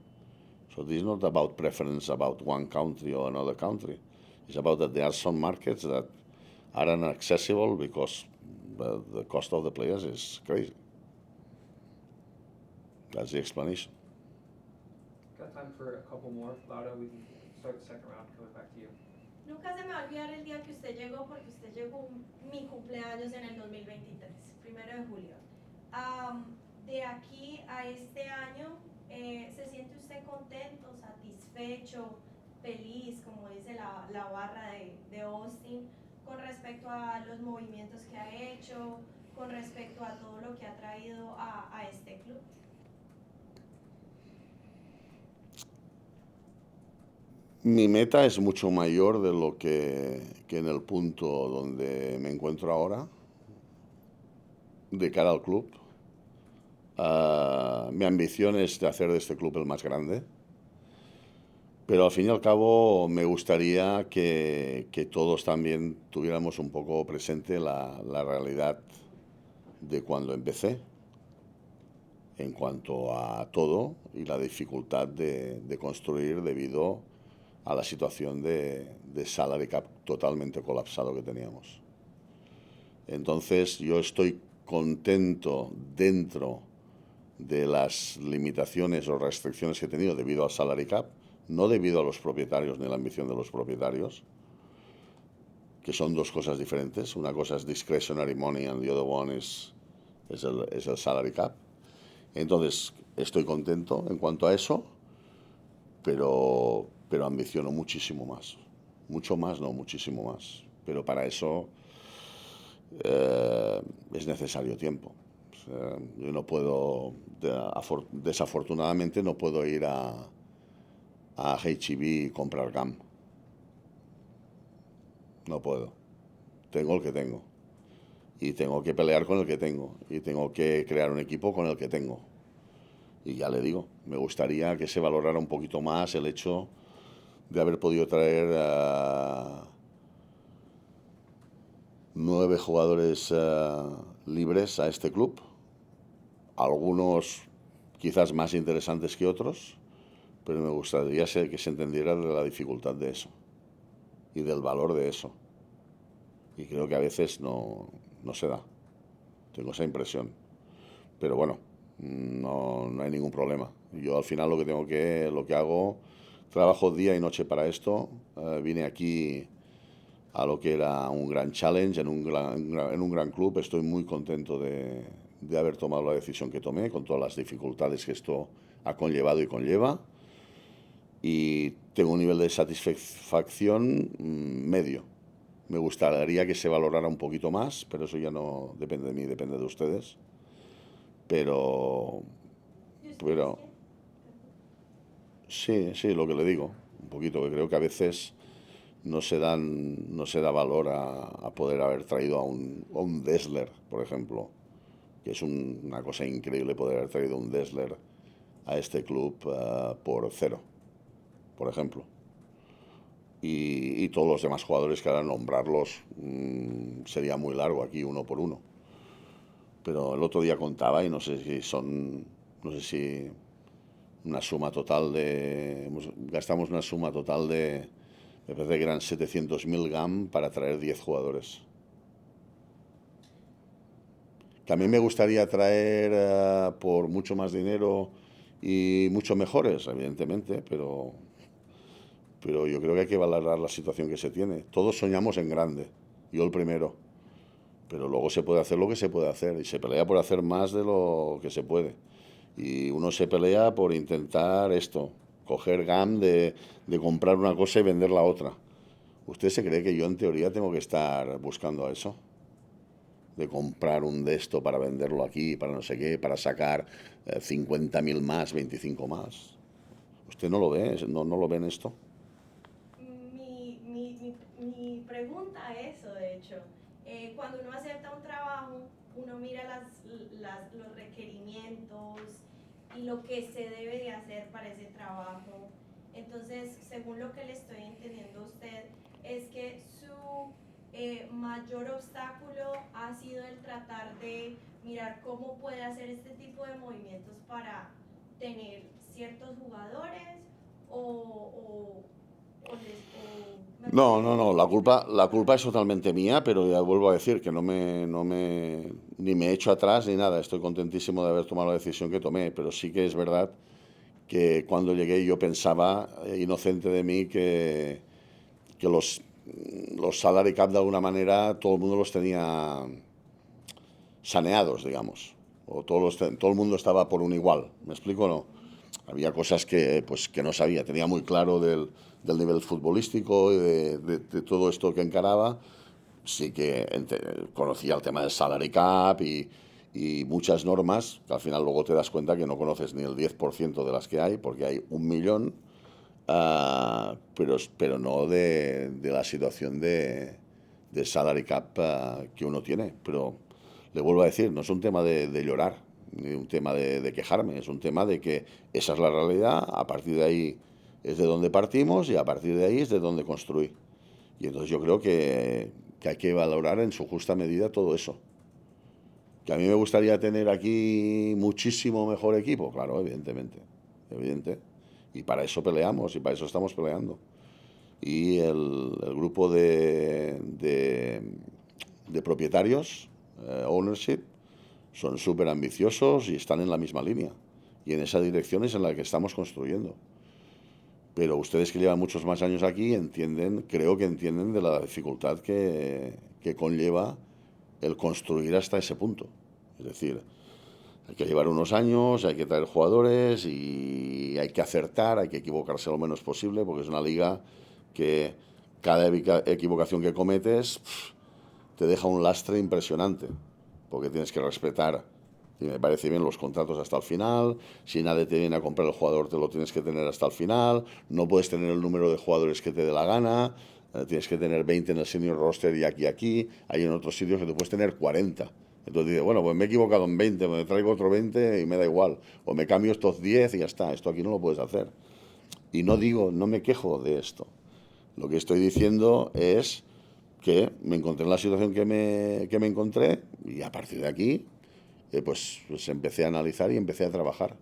[SPEAKER 2] So this is not about preference about one country or another country. It's about that there are some markets that are inaccessible because the cost of the players is crazy. That's the explanation.
[SPEAKER 9] Got time for a couple more. Laura, we can start the second round coming back to you.
[SPEAKER 6] Nunca se me va a olvidar el día que usted llegó, porque usted llegó mi cumpleaños en el 2023, 1 de julio. De aquí a este año, ¿se siente usted contento, satisfecho, feliz, como dice la barra de Austin, con respecto a los movimientos que ha hecho, con respecto a todo lo que ha traído a este club?
[SPEAKER 2] Mi meta es mucho mayor de lo que en el punto donde me encuentro ahora, de cara al club. Mi ambición es de hacer de este club el más grande, pero al fin y al cabo me gustaría que todos también tuviéramos un poco presente la realidad de cuando empecé, en cuanto a todo y la dificultad de construir debido a la situación de salary cap totalmente colapsado que teníamos. Entonces yo estoy contento dentro de las limitaciones o restricciones que he tenido debido al salary cap, no debido a los propietarios ni la ambición de los propietarios, que son dos cosas diferentes. Una cosa es discretionary money and the other one es el salary cap. Entonces estoy contento en cuanto a eso, pero ambiciono muchísimo más. Mucho más, no, muchísimo más. Pero para eso es necesario tiempo. O sea, yo no puedo, desafortunadamente no puedo ir a H-E-B y comprar GAM. No puedo. Tengo el que tengo. Y tengo que pelear con el que tengo. Y tengo que crear un equipo con el que tengo. Y ya le digo, me gustaría que se valorara un poquito más el hecho de haber podido traer 9 jugadores libres a este club. Algunos quizás más interesantes que otros, pero me gustaría que se entendiera de la dificultad de eso y del valor de eso. Y creo que a veces no se da. Tengo esa impresión. Pero bueno, no hay ningún problema. Yo al final lo que hago, trabajo día y noche para esto. Vine aquí a lo que era un gran challenge en un gran club. Estoy muy contento de haber tomado la decisión que tomé, con todas las dificultades que esto ha conllevado y conlleva. Y tengo un nivel de satisfacción medio. Me gustaría que se valorara un poquito más, pero eso ya no depende de mí, depende de ustedes. Pero sí, lo que le digo, un poquito, que creo que a veces no se da valor a poder haber traído a un Dessler, por ejemplo, que es una cosa increíble poder haber traído un Dessler a este club por 0, por ejemplo. Y todos los demás jugadores que ahora nombrarlos sería muy largo aquí uno por uno. Pero el otro día contaba y no sé si una suma total gastamos una suma total de, me parece que eran 700.000 GAM para traer 10 jugadores. Que a mí me gustaría traer por mucho más dinero y mucho mejores, evidentemente, pero yo creo que hay que valorar la situación que se tiene. Todos soñamos en grande, yo el primero, pero luego se puede hacer lo que se puede hacer y se pelea por hacer más de lo que se puede. Y uno se pelea por intentar esto, coger GAM de comprar una cosa y vender la otra. ¿Usted se cree que yo en teoría tengo que estar buscando eso? De comprar un de esto para venderlo aquí, para no sé qué, para sacar 50.000 más, 25 más. ¿Usted no lo ve? ¿No lo ve en esto?
[SPEAKER 6] Mi pregunta es eso, de hecho. Cuando uno acepta un trabajo, uno mira los requerimientos y lo que se debe de hacer para ese trabajo. Entonces, según lo que le estoy entendiendo a usted, es que su mayor obstáculo ha sido el tratar de mirar cómo puede hacer este tipo de movimientos para tener ciertos jugadores o
[SPEAKER 2] No, la culpa es totalmente mía, pero ya vuelvo a decir que ni me echo atrás ni nada. Estoy contentísimo de haber tomado la decisión que tomé, pero sí que es verdad que cuando llegué yo pensaba, inocente de mí, que los salary cap de alguna manera todo el mundo los tenía saneados, digamos, o todo el mundo estaba por un igual. ¿Me explico o no? Había cosas que no sabía, tenía muy claro del nivel futbolístico y de todo esto que encaraba. Sí que conocía el tema del salary cap y muchas normas, que al final luego te das cuenta que no conoces ni el 10% de las que hay, porque hay 1.000.000, pero no de la situación de salary cap que uno tiene. Pero le vuelvo a decir, no es un tema de llorar, ni un tema de quejarme, es un tema de que esa es la realidad, a partir de ahí es de donde partimos y a partir de ahí es de donde construir. Y entonces yo creo que hay que valorar en su justa medida todo eso. Que a mí me gustaría tener aquí muchísimo mejor equipo, claro, evidentemente, evidente. Y para eso peleamos y para eso estamos peleando. Y el grupo de propietarios, ownership, son súper ambiciosos y están en la misma línea. Y en esa dirección es en la que estamos construyendo. Pero ustedes que llevan muchos más años aquí creo que entienden de la dificultad que conlleva el construir hasta ese punto. Es decir, hay que llevar unos años, hay que traer jugadores y hay que acertar, hay que equivocarse lo menos posible, porque es una liga que cada equivocación que cometes te deja un lastre impresionante, porque tienes que respetar, y me parece bien, los contratos hasta el final. Si nadie te viene a comprar el jugador, te lo tienes que tener hasta el final. No puedes tener el número de jugadores que te dé la gana. Tienes que tener 20 en el senior roster y aquí. Hay en otros sitios que tú puedes tener 40. Entonces dices, bueno, pues me he equivocado en 20, me traigo otro 20 y me da igual. O me cambio estos 10 y ya está. Esto aquí no lo puedes hacer. Y no me quejo de esto. Lo que estoy diciendo es que me encontré en la situación que me encontré y a partir de aquí pues empecé a analizar y empecé a trabajar.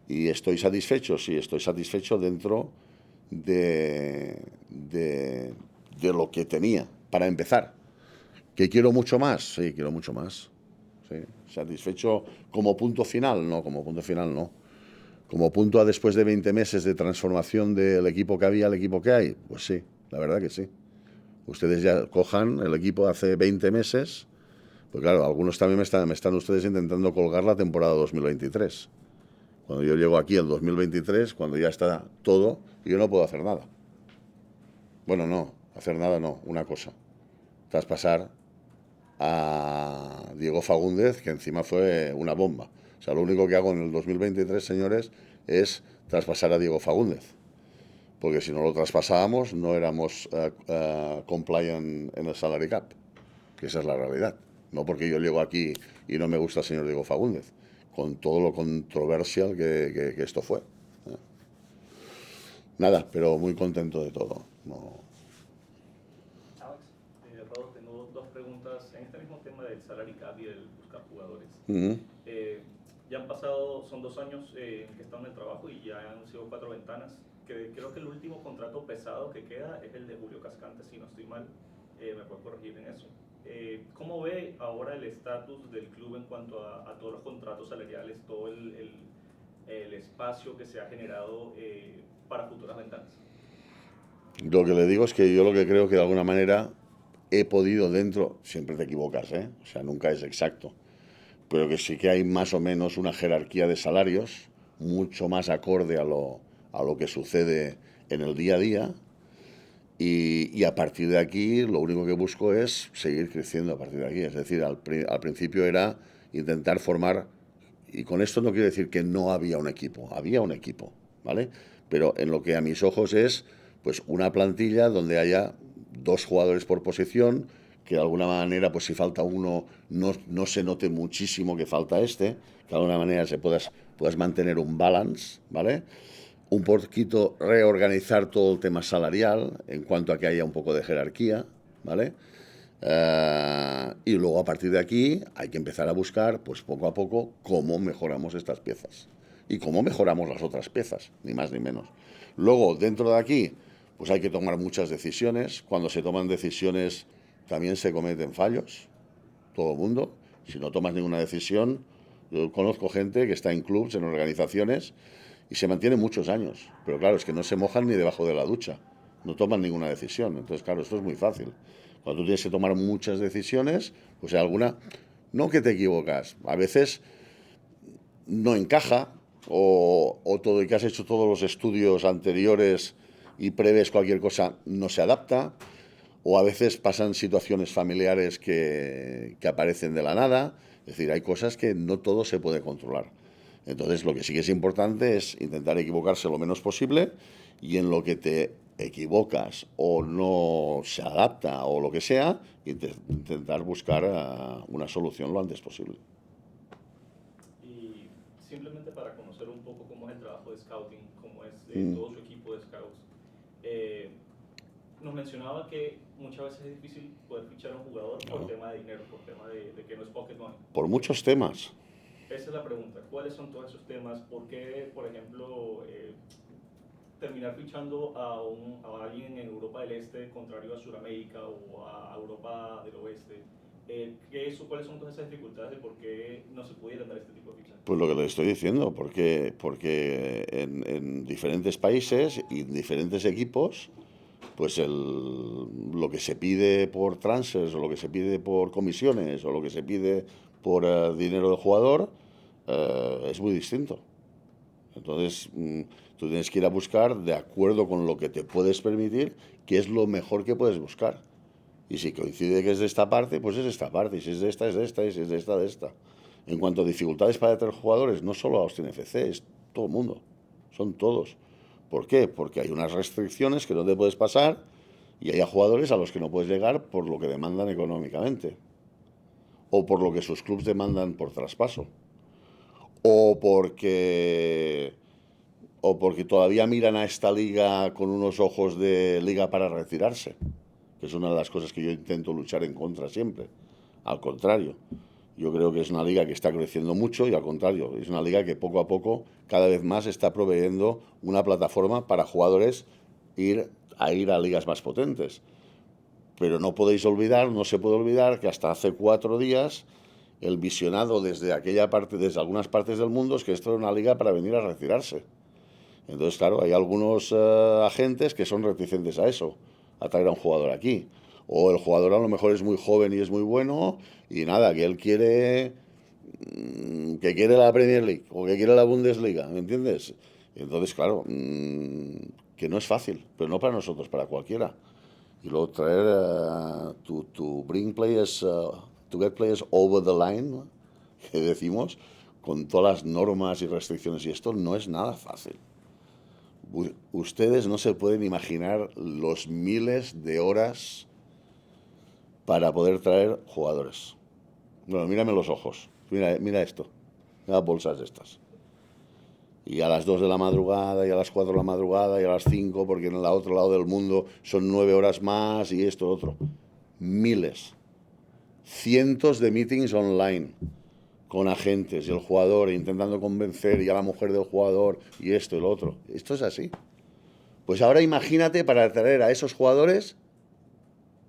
[SPEAKER 2] ¿Y estoy satisfecho? Sí, estoy satisfecho dentro de lo que tenía para empezar. ¿Que quiero mucho más? Sí, quiero mucho más. Sí. ¿Satisfecho como punto final? No, como punto final no. Como punto a después de 20 meses de transformación del equipo que había al equipo que hay, pues sí, la verdad que sí. Ustedes ya cojan el equipo de hace 20 meses, pues claro, algunos también me están ustedes intentando colgar la temporada 2023. Cuando yo llego aquí el 2023, cuando ya está todo, y yo no puedo hacer nada. Bueno, no, hacer nada no, una cosa. Traspasar a Diego Fagúndez, que encima fue una bomba. O sea, lo único que hago en el 2023, señores, es traspasar a Diego Fagúndez. Porque si no lo traspasábamos, no éramos compliant en el salary cap. Que esa es la realidad. No porque yo llego aquí y no me gusta el señor Diego Fagúndez, con todo lo controversial que esto fue. Nada, pero muy contento de todo. No.
[SPEAKER 3] Alex, Rodolfo, tengo dos preguntas en este mismo tema del salary cap y del buscar jugadores. Ya han pasado, son 2 años en que están en el trabajo y ya han sido 4 ventanas. Que creo que el último contrato pesado que queda es el de Julio Cascante, si no estoy mal, me puedo corregir en eso. ¿Cómo ve ahora el estatus del club en cuanto a todos los contratos salariales, todo el espacio que se ha generado para futuras ventanas?
[SPEAKER 2] Lo que le digo es que yo lo que creo que de alguna manera he podido dentro, siempre te equivocas, ¿eh? O sea, nunca es exacto, pero que sí que hay más o menos una jerarquía de salarios mucho más acorde a lo que sucede en el día a día, y a partir de aquí lo único que busco es seguir creciendo a partir de aquí. Es decir, al principio era intentar formar, y con esto no quiero decir que no había un equipo, ¿vale? Pero en lo que a mis ojos es pues una plantilla donde haya 2 jugadores por posición, que de alguna manera, pues si falta uno, no se note muchísimo que falta este, que de alguna manera puedas mantener un balance, ¿vale? Un poquito reorganizar todo el tema salarial en cuanto a que haya un poco de jerarquía, ¿vale? Y luego a partir de aquí hay que empezar a buscar, pues poco a poco, cómo mejoramos estas piezas y cómo mejoramos las otras piezas, ni más ni menos. Luego, dentro de aquí, pues hay que tomar muchas decisiones. Cuando se toman decisiones también se cometen fallos, todo el mundo. Si no tomas ninguna decisión, yo conozco gente que está en clubs, en organizaciones, y se mantiene muchos años. Pero claro, es que no se mojan ni debajo de la ducha, no toman ninguna decisión. Entonces, claro, esto es muy fácil. Cuando tú tienes que tomar muchas decisiones, pues hay alguna, no que te equivocas, a veces no encaja, o todo y que has hecho todos los estudios anteriores y prevés cualquier cosa no se adapta, o a veces pasan situaciones familiares que aparecen de la nada. Es decir, hay cosas que no todo se puede controlar. Entonces, lo que sí que es importante es intentar equivocarse lo menos posible, y en lo que te equivocas o no se adapta o lo que sea, intentar buscar una solución lo antes posible.
[SPEAKER 3] Y simplemente para conocer un poco cómo es el trabajo de scouting, cómo es todo su equipo de scouts, nos mencionaba que muchas veces es difícil poder fichar a un jugador por tema de dinero, por tema de que no es pocket money.
[SPEAKER 2] Por muchos temas.
[SPEAKER 3] Esa es la pregunta. ¿Cuáles son todos esos temas? ¿Por qué, por ejemplo, terminar fichando a alguien en Europa del Este contrario a Sudamérica o a Europa del Oeste? ¿Cuáles son todas esas dificultades de por qué no se pudieran dar este tipo de fichajes?
[SPEAKER 2] Pues lo que le estoy diciendo, porque en diferentes países y en diferentes equipos, pues lo que se pide por transfers, o lo que se pide por comisiones, o lo que se pide por dinero del jugador, es muy distinto. Entonces, tú tienes que ir a buscar de acuerdo con lo que te puedes permitir, qué es lo mejor que puedes buscar. Y si coincide que es de esta parte, pues es de esta parte. Y si es de esta, es de esta. Y si es de esta, de esta. En cuanto a dificultades para traer jugadores, no solo a Austin FC, es todo el mundo. Son todos. ¿Por qué? Porque hay unas restricciones que no te puedes pasar, y hay jugadores a los que no puedes llegar por lo que demandan económicamente, o por lo que sus clubes demandan por traspaso, o porque todavía miran a esta liga con unos ojos de liga para retirarse, que es una de las cosas que yo intento luchar en contra siempre. Al contrario, yo creo que es una liga que está creciendo mucho, y al contrario, es una liga que poco a poco, cada vez más, está proveyendo una plataforma para jugadores ir a ligas más potentes. Pero no podéis olvidar, no se puede olvidar que hasta hace 4 días el visionado desde desde algunas partes del mundo, es que esto era una liga para venir a retirarse. Entonces, claro, hay algunos agentes que son reticentes a eso, a traer a un jugador aquí. O el jugador a lo mejor es muy joven y es muy bueno, y nada, que él quiere la Premier League o que quiere la Bundesliga, ¿me entiendes? Entonces, claro, que no es fácil, pero no para nosotros, para cualquiera. Y luego traer to bring players, to get players over the line, que decimos, con todas las normas y restricciones, y esto no es nada fácil. Ustedes no se pueden imaginar los miles de horas para poder traer jugadores. Bueno, mírame los ojos, mira esto, mira las bolsas estas. Y a las 2 de la madrugada, y a las 4 de la madrugada, y a las 5, porque en el otro lado del mundo son 9 horas más, y esto, otro. Miles. Cientos de meetings online con agentes y el jugador, intentando convencer, y a la mujer del jugador, y esto y lo otro. Esto es así. Pues ahora imagínate para traer a esos jugadores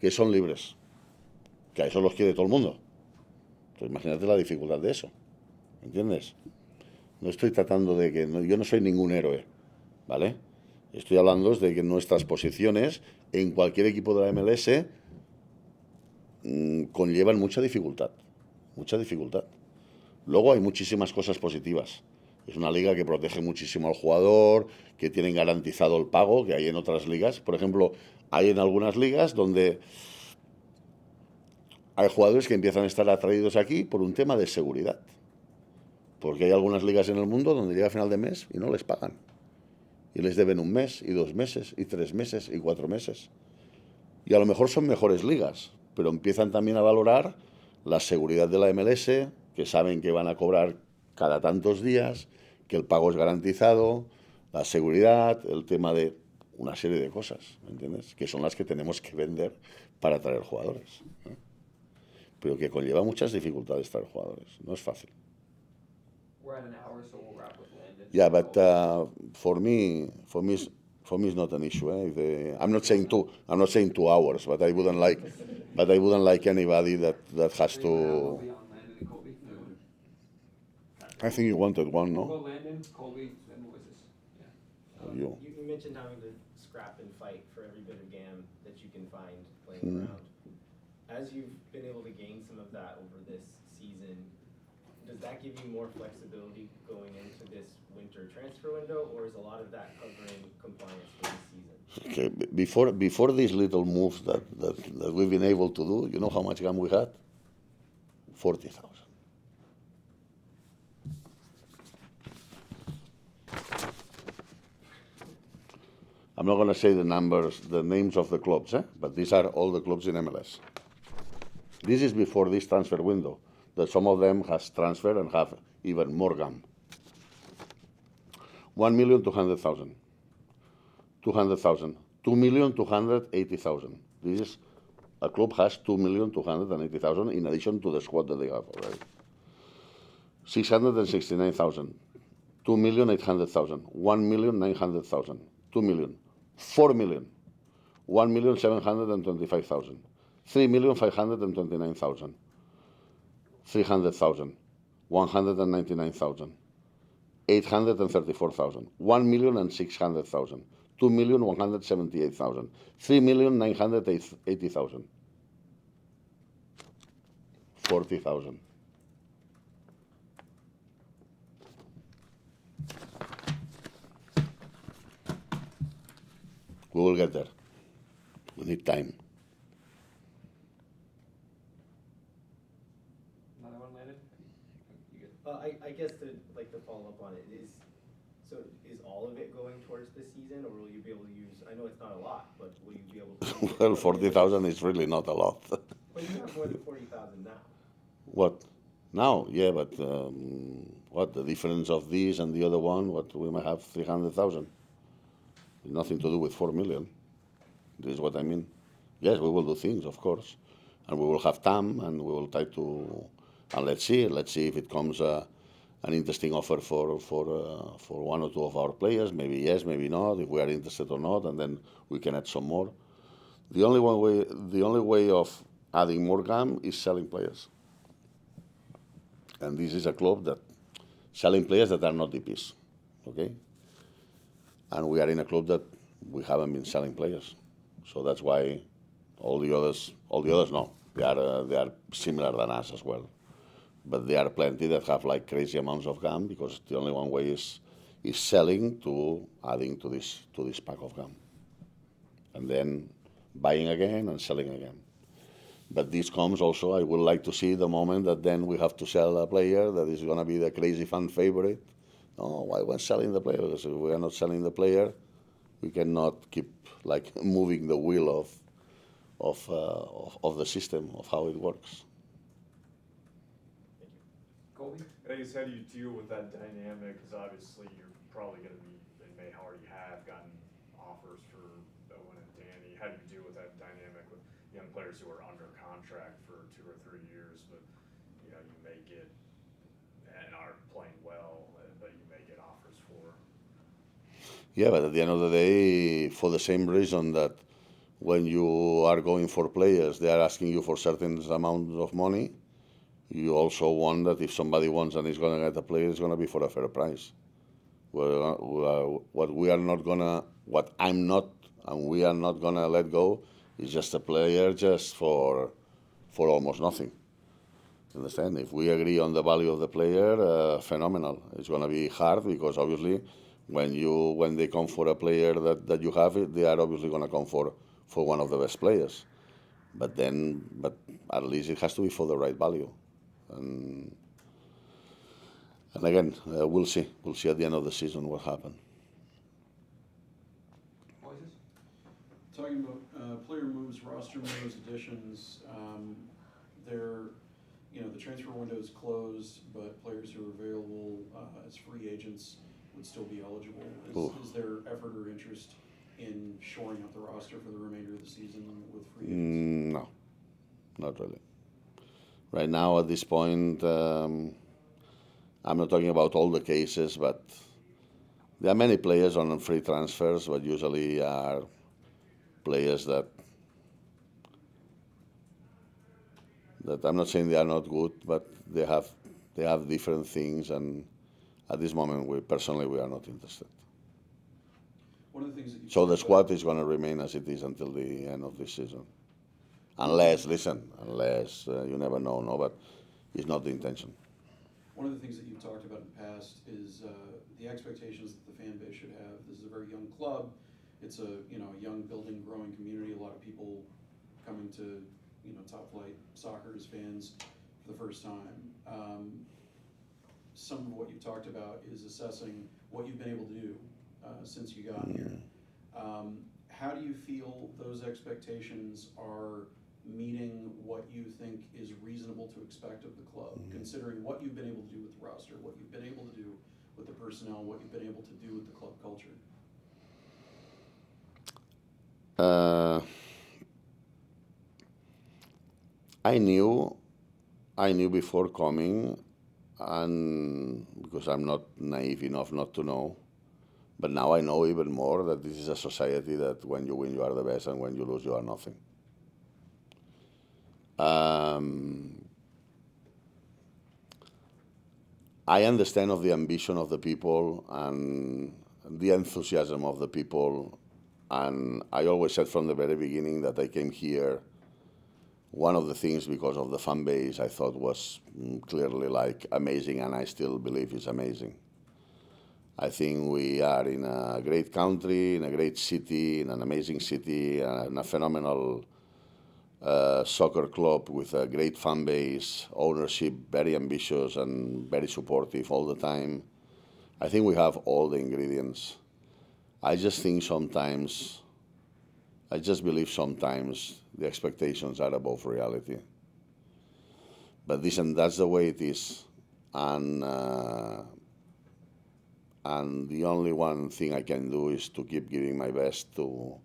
[SPEAKER 2] que son libres, que a eso los quiere todo el mundo. Entonces, imagínate la dificultad de eso, ¿entiendes? No estoy tratando de que... yo no soy ningún héroe, ¿vale? Estoy hablando de que nuestras posiciones en cualquier equipo de la MLS conllevan mucha dificultad, mucha dificultad. Luego hay muchísimas cosas positivas. Es una liga que protege muchísimo al jugador, que tienen garantizado el pago, que hay en otras ligas. Por ejemplo, hay en algunas ligas donde hay jugadores que empiezan a estar atraídos aquí por un tema de seguridad. Porque hay algunas ligas en el mundo donde llega a final de mes y no les pagan. Y les deben 1 mes, y 2 meses, y 3 meses, y 4 meses. Y a lo mejor son mejores ligas, pero empiezan también a valorar la seguridad de la MLS, que saben que van a cobrar cada tantos días, que el pago es garantizado, la seguridad, el tema de una serie de cosas, ¿entiendes? Que son las que tenemos que vender para atraer jugadores, ¿eh? Pero que conlleva muchas dificultades traer jugadores, no es fácil.
[SPEAKER 9] We're at an hour, so we'll wrap with Landon.
[SPEAKER 2] Yeah, but for me, it's not an issue. I'm not saying 2 hours, but I wouldn't like anybody that has
[SPEAKER 9] We'll
[SPEAKER 2] to.
[SPEAKER 9] be on Landon and Colby.
[SPEAKER 2] I think you wanted one,
[SPEAKER 9] We'll
[SPEAKER 2] no?
[SPEAKER 9] go Landon, Colby, then Moises. Yeah.
[SPEAKER 2] You.
[SPEAKER 4] You mentioned having to scrap and fight for every bit of GAM that you can find playing around. As you've been able to gain some of that over this season, does that give you more flexibility going into this winter transfer window, or is a lot of that covering compliance for this season?
[SPEAKER 2] Okay, before these little moves that we've been able to do, you know how much GAM we had? 40,000. I'm not going to say the names of the clubs, but these are all the clubs in MLS. This is before this transfer window, that some of them has transferred and have even more GAM. 1,200,000, 200,000, 2,280,000. This is a club has 2,280,000 in addition to the squad that they have already. 669,000, 2,800,000, 1,900,000, 2 million, 4 million, 1,725,000, 3,529,000, 300,000, 199,000, 834,000, 1,600,000, 2,178,000, 3,980,000, 40,000. We will get there. We need time.
[SPEAKER 9] Another one, Landon? You good?
[SPEAKER 4] I guess to follow up on it is all of it going towards this season, or will you be able to use? I know it's not a lot, but will you be able to? Use
[SPEAKER 2] Well, 40,000 is really not a lot.
[SPEAKER 4] But you have more than 40,000 now.
[SPEAKER 2] What? Now? Yeah, but what? The difference of this and the other one, what? We might have 300,000. Nothing to do with 4 million. This is what I mean. Yes, we will do things, of course. And we will have time, and we will try to... And let's see if it comes an interesting offer for one or two of our players. Maybe yes, maybe not, if we are interested or not, and then we can add some more. The only way of adding more GAM is selling players. And this is a club that selling players that are not DPs, okay? And we are in a club that we haven't been selling players, so that's why all the others no, they are similar than us as well, but there are plenty that have like crazy amounts of GAM, because the only one way is selling to adding to this pack of GAM, and then buying again and selling again. But this comes also, I would like to see the moment that then we have to sell a player that is going to be the crazy fan favorite. No, why we're selling the player? Because if we are not selling the player, we cannot keep like moving the wheel of the system, of how it works.
[SPEAKER 9] Colby?
[SPEAKER 1] I guess, how do you deal with that dynamic? Because obviously you're probably going to be, and may already have gotten offers for Owen and Danny. How do you deal with that dynamic with young players who are under contract for 2 or 3 years, but you may get and are playing well, but you may get offers for?
[SPEAKER 2] Yeah, but at the end of the day, for the same reason that when you are going for players, they are asking you for certain amount of money, you also want that if somebody wants and is going to get a player, it's going to be for a fair price. What I'm not, and we are not going to let go is just a player just for almost nothing. Understand? If we agree on the value of the player, phenomenal. It's going to be hard because obviously when they come for a player that you have, they are obviously going to come for one of the best players. But at least it has to be for the right value. And again, we'll see. We'll see at the end of the season what happens.
[SPEAKER 9] Voices?
[SPEAKER 7] Talking about player moves, roster moves, additions, the transfer window is closed, but players who are available as free agents would still be eligible. Is there effort or interest in shoring up the roster for the remainder of the season with free agents?
[SPEAKER 2] No, not really. Right now, at this point, I'm not talking about all the cases, but there are many players on free transfers, but usually are players that I'm not saying they are not good, but they have different things, and at this moment, we are not interested.
[SPEAKER 7] One of the things that you
[SPEAKER 2] So the
[SPEAKER 7] talked
[SPEAKER 2] squad
[SPEAKER 7] about-
[SPEAKER 2] is going to remain as it is until the end of this season. Unless you never know, no, but it's not the intention.
[SPEAKER 7] One of the things that you've talked about in the past is the expectations that the fan base should have. This is a very young club. It's a young, building, growing community. A lot of people coming to top flight soccer as fans for the first time. Some of what you've talked about is assessing what you've been able to do since you got here. How do you feel those expectations are meeting what you think is reasonable to expect of the club, considering what you've been able to do with the roster, what you've been able to do with the personnel, what you've been able to do with the club culture?
[SPEAKER 2] I knew before coming, and because I'm not naive enough not to know, but now I know even more that this is a society that when you win, you are the best, and when you lose, you are nothing. I understand of the ambition of the people and the enthusiasm of the people, and I always said from the very beginning that I came here. One of the things, because of the fan base, I thought was clearly like amazing, and I still believe it's amazing. I think we are in a great country, in a great city, in an amazing city, in a phenomenal soccer club with a great fan base, ownership very ambitious and very supportive all the time. I think we have all the ingredients. I just believe sometimes the expectations are above reality. But that's the way it is. And the only one thing I can do is to keep giving my best to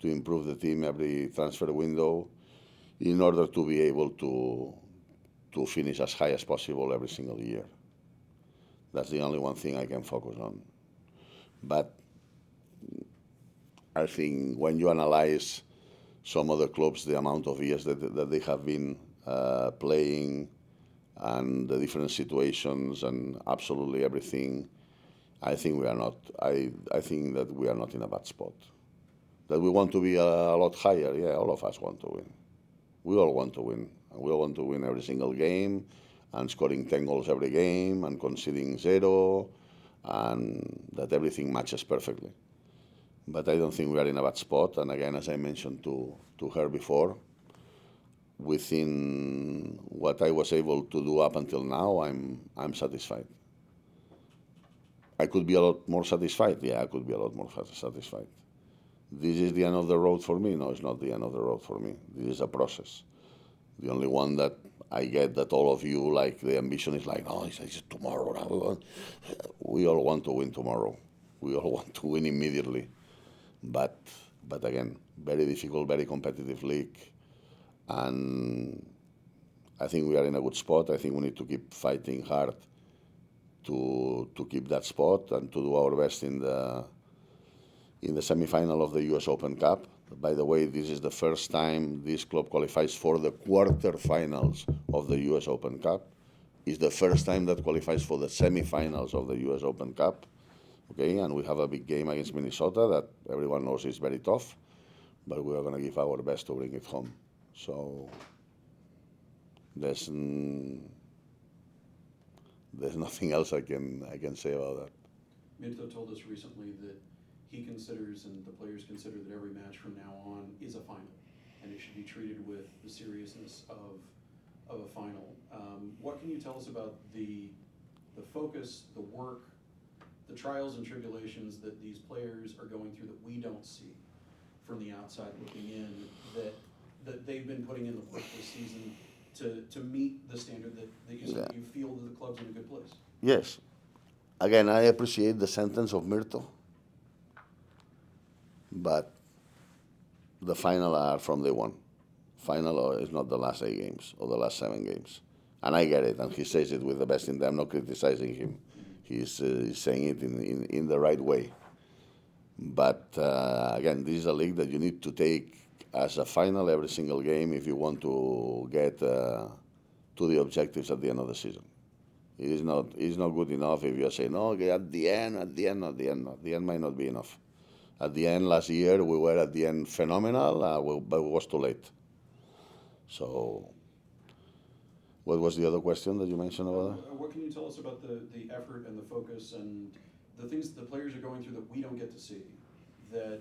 [SPEAKER 2] improve the team every transfer window in order to be able to finish as high as possible every single year. That's the only one thing I can focus on. But I think when you analyze some other clubs, the amount of years that they have been playing and the different situations and absolutely everything, I think we are not. I think that we are not in a bad spot. That we want to be a lot higher. Yeah, all of us want to win. We all want to win. And we all want to win every single game, and scoring 10 goals every game, and conceding 0, and that everything matches perfectly. But I don't think we are in a bad spot. And again, as I mentioned to her before, within what I was able to do up until now, I'm satisfied. I could be a lot more satisfied. Yeah, I could be a lot more satisfied. This is the end of the road for me. No, it's not the end of the road for me. This is a process. The only one that I get that all of you, like, the ambition is like, no, it's tomorrow. Now. We all want to win tomorrow. We all want to win immediately. But again, very difficult, very competitive league. And I think we are in a good spot. I think we need to keep fighting hard to keep that spot and to do our best in the semi-final of the US Open Cup By the way, this is the first time this club qualifies for the quarterfinals of the US Open Cup. It's the first time that qualifies for the semifinals of the US Open Cup. Okay, and we have a big game against Minnesota that everyone knows is very tough, but we are going to give our best to bring it home. So there's nothing else I can say about that.
[SPEAKER 7] Mirto told us recently that he considers and the players consider that every match from now on is a final, and it should be treated with the seriousness of a final. What can you tell us about the focus, the work, the trials and tribulations that these players are going through that we don't see from the outside looking in, that they've been putting in the work this season to meet the standard that you said you feel that the club's in a good place?
[SPEAKER 2] Yes. Again, I appreciate the sentence of Mirto, but the final are from day one. Final is not the last 8 games or the last 7 games. And I get it, and he says it with the best intent. I'm not criticizing him. He's saying it in the right way. But again, this is a league that you need to take as a final every single game if you want to get to the objectives at the end of the season. It's not good enough if you say, no, okay, at the end might not be enough. At the end last year, we were at the end phenomenal, but it was too late. So, what was the other question that you mentioned about that?
[SPEAKER 7] What can you tell us about the effort and the focus and the things that the players are going through that we don't get to see? That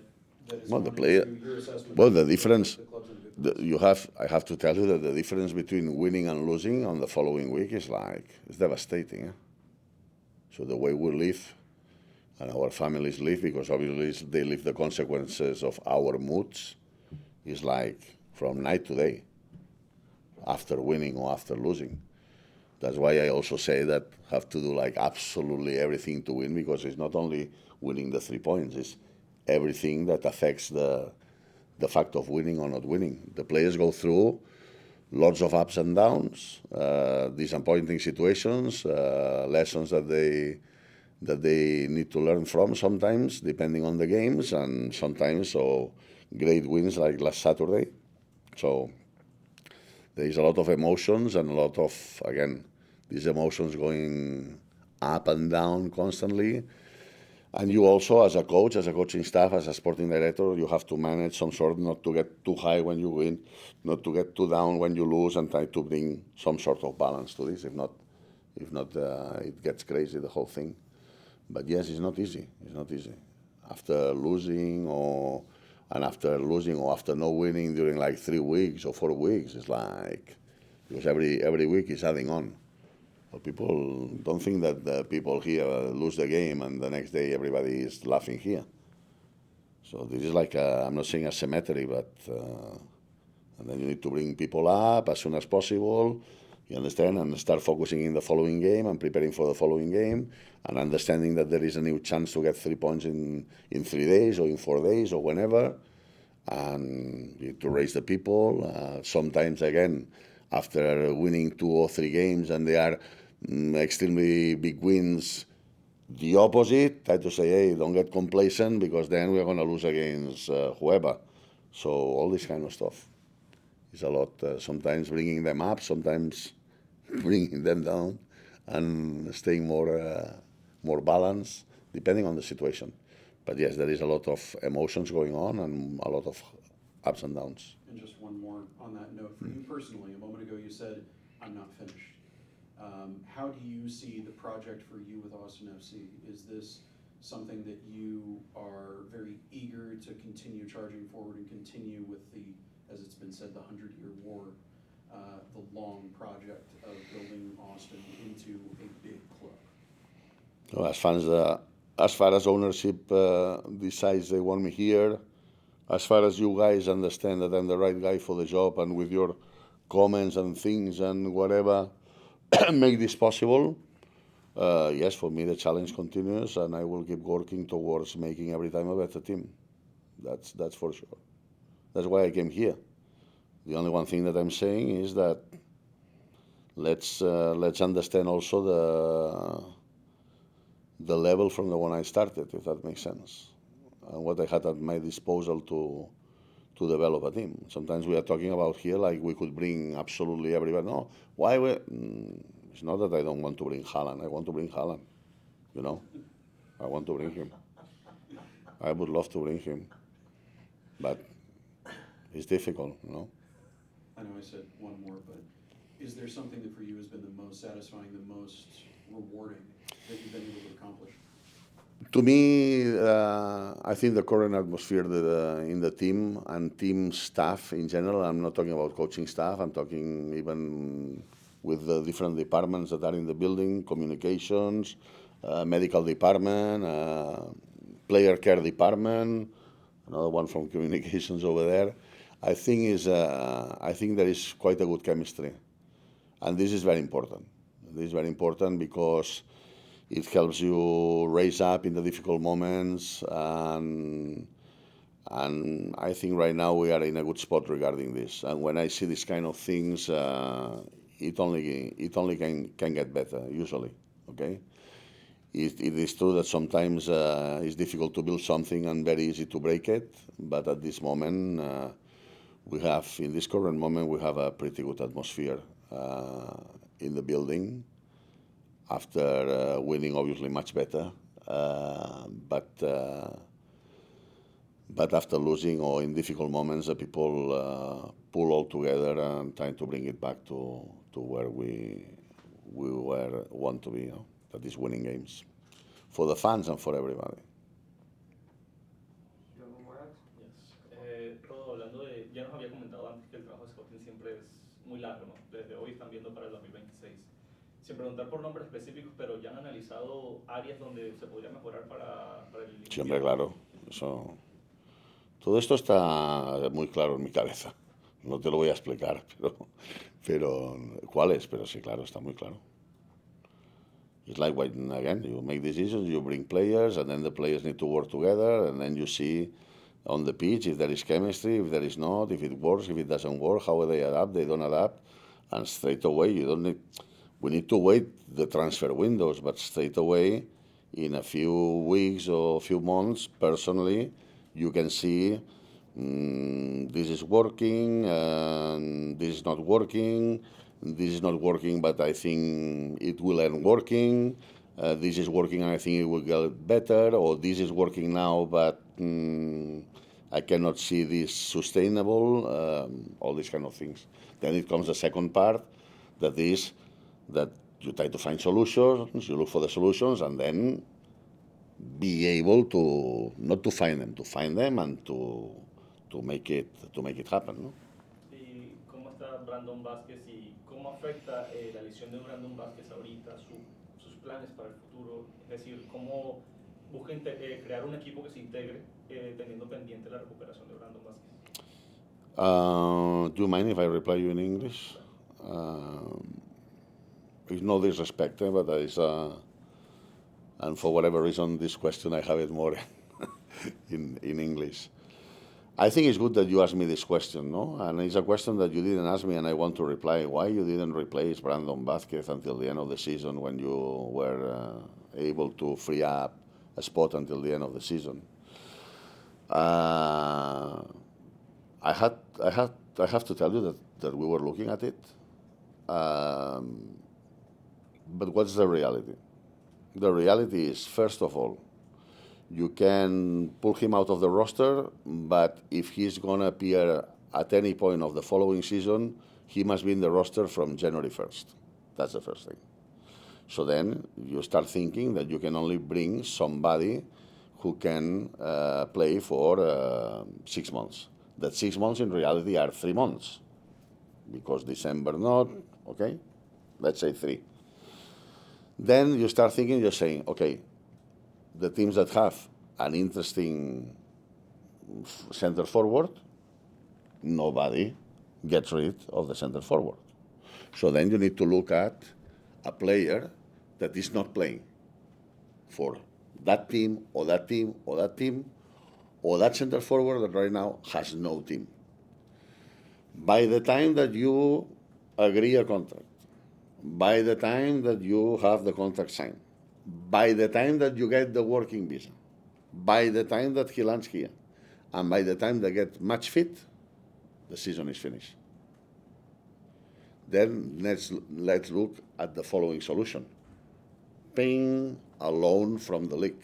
[SPEAKER 7] is
[SPEAKER 2] Well,
[SPEAKER 7] going into your assessment.
[SPEAKER 2] Well, the difference,
[SPEAKER 7] the club's in a good place.
[SPEAKER 2] I have to tell you that the difference between winning and losing on the following week is it's devastating. Eh? So the way we live and our families live, because obviously they live the consequences of our moods, is like from night to day, after winning or after losing. That's why I also say that have to do like absolutely everything to win, because it's not only winning the 3 points, it's everything that affects the fact of winning or not winning. The players go through lots of ups and downs, disappointing situations, lessons that they need to learn from sometimes, depending on the games, and sometimes great wins like last Saturday. So there is a lot of emotions and a lot of, again, these emotions going up and down constantly. And you also, as a coach, as a coaching staff, as a sporting director, you have to manage some sort, not to get too high when you win, not to get too down when you lose, and try to bring some sort of balance to this. If not, it gets crazy, the whole thing. But yes, it's not easy. It's not easy. After losing or after not winning during like 3 weeks or 4 weeks, it's like, because every week is adding on. But people don't think that the people here lose the game and the next day everybody is laughing here. So this is like I'm not saying a cemetery, but and then you need to bring people up as soon as possible. You understand, and start focusing in the following game and preparing for the following game, and understanding that there is a new chance to get 3 points in 3 days or in 4 days or whenever, and you need to raise the people. Sometimes, again, after winning 2 or 3 games and they are extremely big wins, the opposite, try to say, hey, don't get complacent, because then we're going to lose against whoever. So all this kind of stuff is a lot. Sometimes bringing them up, sometimes bringing them down, and staying more balanced, depending on the situation. But yes, there is a lot of emotions going on and a lot of ups and downs.
[SPEAKER 7] And just one more on that note. For you personally, a moment ago you said, I'm not finished. How do you see the project for you with Austin FC? Is this something that you are very eager to continue charging forward and continue with as it's been said, the 100-year war, the long project of building Austin into a big club?
[SPEAKER 2] So as far as ownership decides they want me here, as far as you guys understand that I'm the right guy for the job, and with your comments and things and whatever, make this possible, yes, for me the challenge continues, and I will keep working towards making every time a better team. That's for sure. That's why I came here. The only one thing that I'm saying is that let's understand also the level from the one I started, if that makes sense, and what I had at my disposal to develop a team. Sometimes we are talking about here like we could bring absolutely everybody. No, why we? It's not that I don't want to bring Haaland. I want to bring Haaland. You know, I want to bring him. I would love to bring him, but it's difficult. You know.
[SPEAKER 7] I know I said one more, but is there something that for you has been the most satisfying, the most rewarding that you've been able to accomplish?
[SPEAKER 2] To me, I think the current atmosphere in the team and team staff in general, I'm not talking about coaching staff, I'm talking even with the different departments that are in the building, communications, medical department, player care department, another one from communications over there. I think there is quite a good chemistry. And this is very important. This is very important because it helps you raise up in the difficult moments, and I think right now we are in a good spot regarding this. And when I see these kind of things, it only can get better usually. Okay, it is true that sometimes it's difficult to build something and very easy to break it. But at this moment, in this current moment, we have a pretty good atmosphere in the building. After winning, obviously much better, but after losing or in difficult moments, the people pull all together and trying to bring it back to where we want to be. You know? That is winning games for the fans and for everybody.
[SPEAKER 9] You have one more, Alex?
[SPEAKER 3] Yes. Rodo, hablando de, ya nos había comentado antes que el trabajo de scouting siempre es muy largo, ¿no? Desde hoy están viendo para el 2026. Sin preguntar por nombres específicos, pero ya han analizado áreas donde se podría mejorar para el...
[SPEAKER 2] Siempre claro. Todo esto está muy claro en mi cabeza. No te lo voy a explicar, pero ¿cuáles? Pero sí, claro, está muy claro. It's like when, again, you make decisions, you bring players, and then the players need to work together, and then you see on the pitch if there is chemistry, if there is not, if it works, if it doesn't work, how they adapt, they don't adapt, and straight away you don't need... We need to wait the transfer windows, but straight away, in a few weeks or a few months, personally, you can see this is working, this is not working, this is not working, but I think it will end working, this is working and I think it will get better, or this is working now, but I cannot see this sustainable, all these kind of things. Then it comes the second part, that is that you try to find solutions, you look for the solutions, and then be able to not to find them and to make it happen. ¿No?
[SPEAKER 3] ¿Y cómo está Brandon Vázquez y cómo afecta la lesión de Brandon Vázquez ahorita sus planes para el futuro? Es decir, cómo busca crear un equipo que se integre teniendo pendiente la recuperación de Brandon Vázquez.
[SPEAKER 2] Do you mind if I reply you in English? It's no disrespect, but and for whatever reason, this question I have it more in English. I think it's good that you asked me this question, no? And it's a question that you didn't ask me, and I want to reply. Why you didn't replace Brandon Vázquez until the end of the season when you were able to free up a spot until the end of the season? I have to tell you that we were looking at it. But what's the reality? The reality is, first of all, you can pull him out of the roster, but if he's going to appear at any point of the following season, he must be in the roster from January 1st. That's the first thing. So then you start thinking that you can only bring somebody who can play for 6 months. That 6 months in reality are 3 months, because December not, okay? Let's say 3. Then you start thinking, you're saying, okay, the teams that have an interesting center forward, nobody gets rid of the center forward. So then you need to look at a player that is not playing for that team, or that team, or that team, or that center forward that right now has no team. By the time that you agree a contract, by the time that you have the contract signed, by the time that you get the working visa, by the time that he lands here, and by the time they get match fit, the season is finished. Then let's look at the following solution. Paying a loan from the league.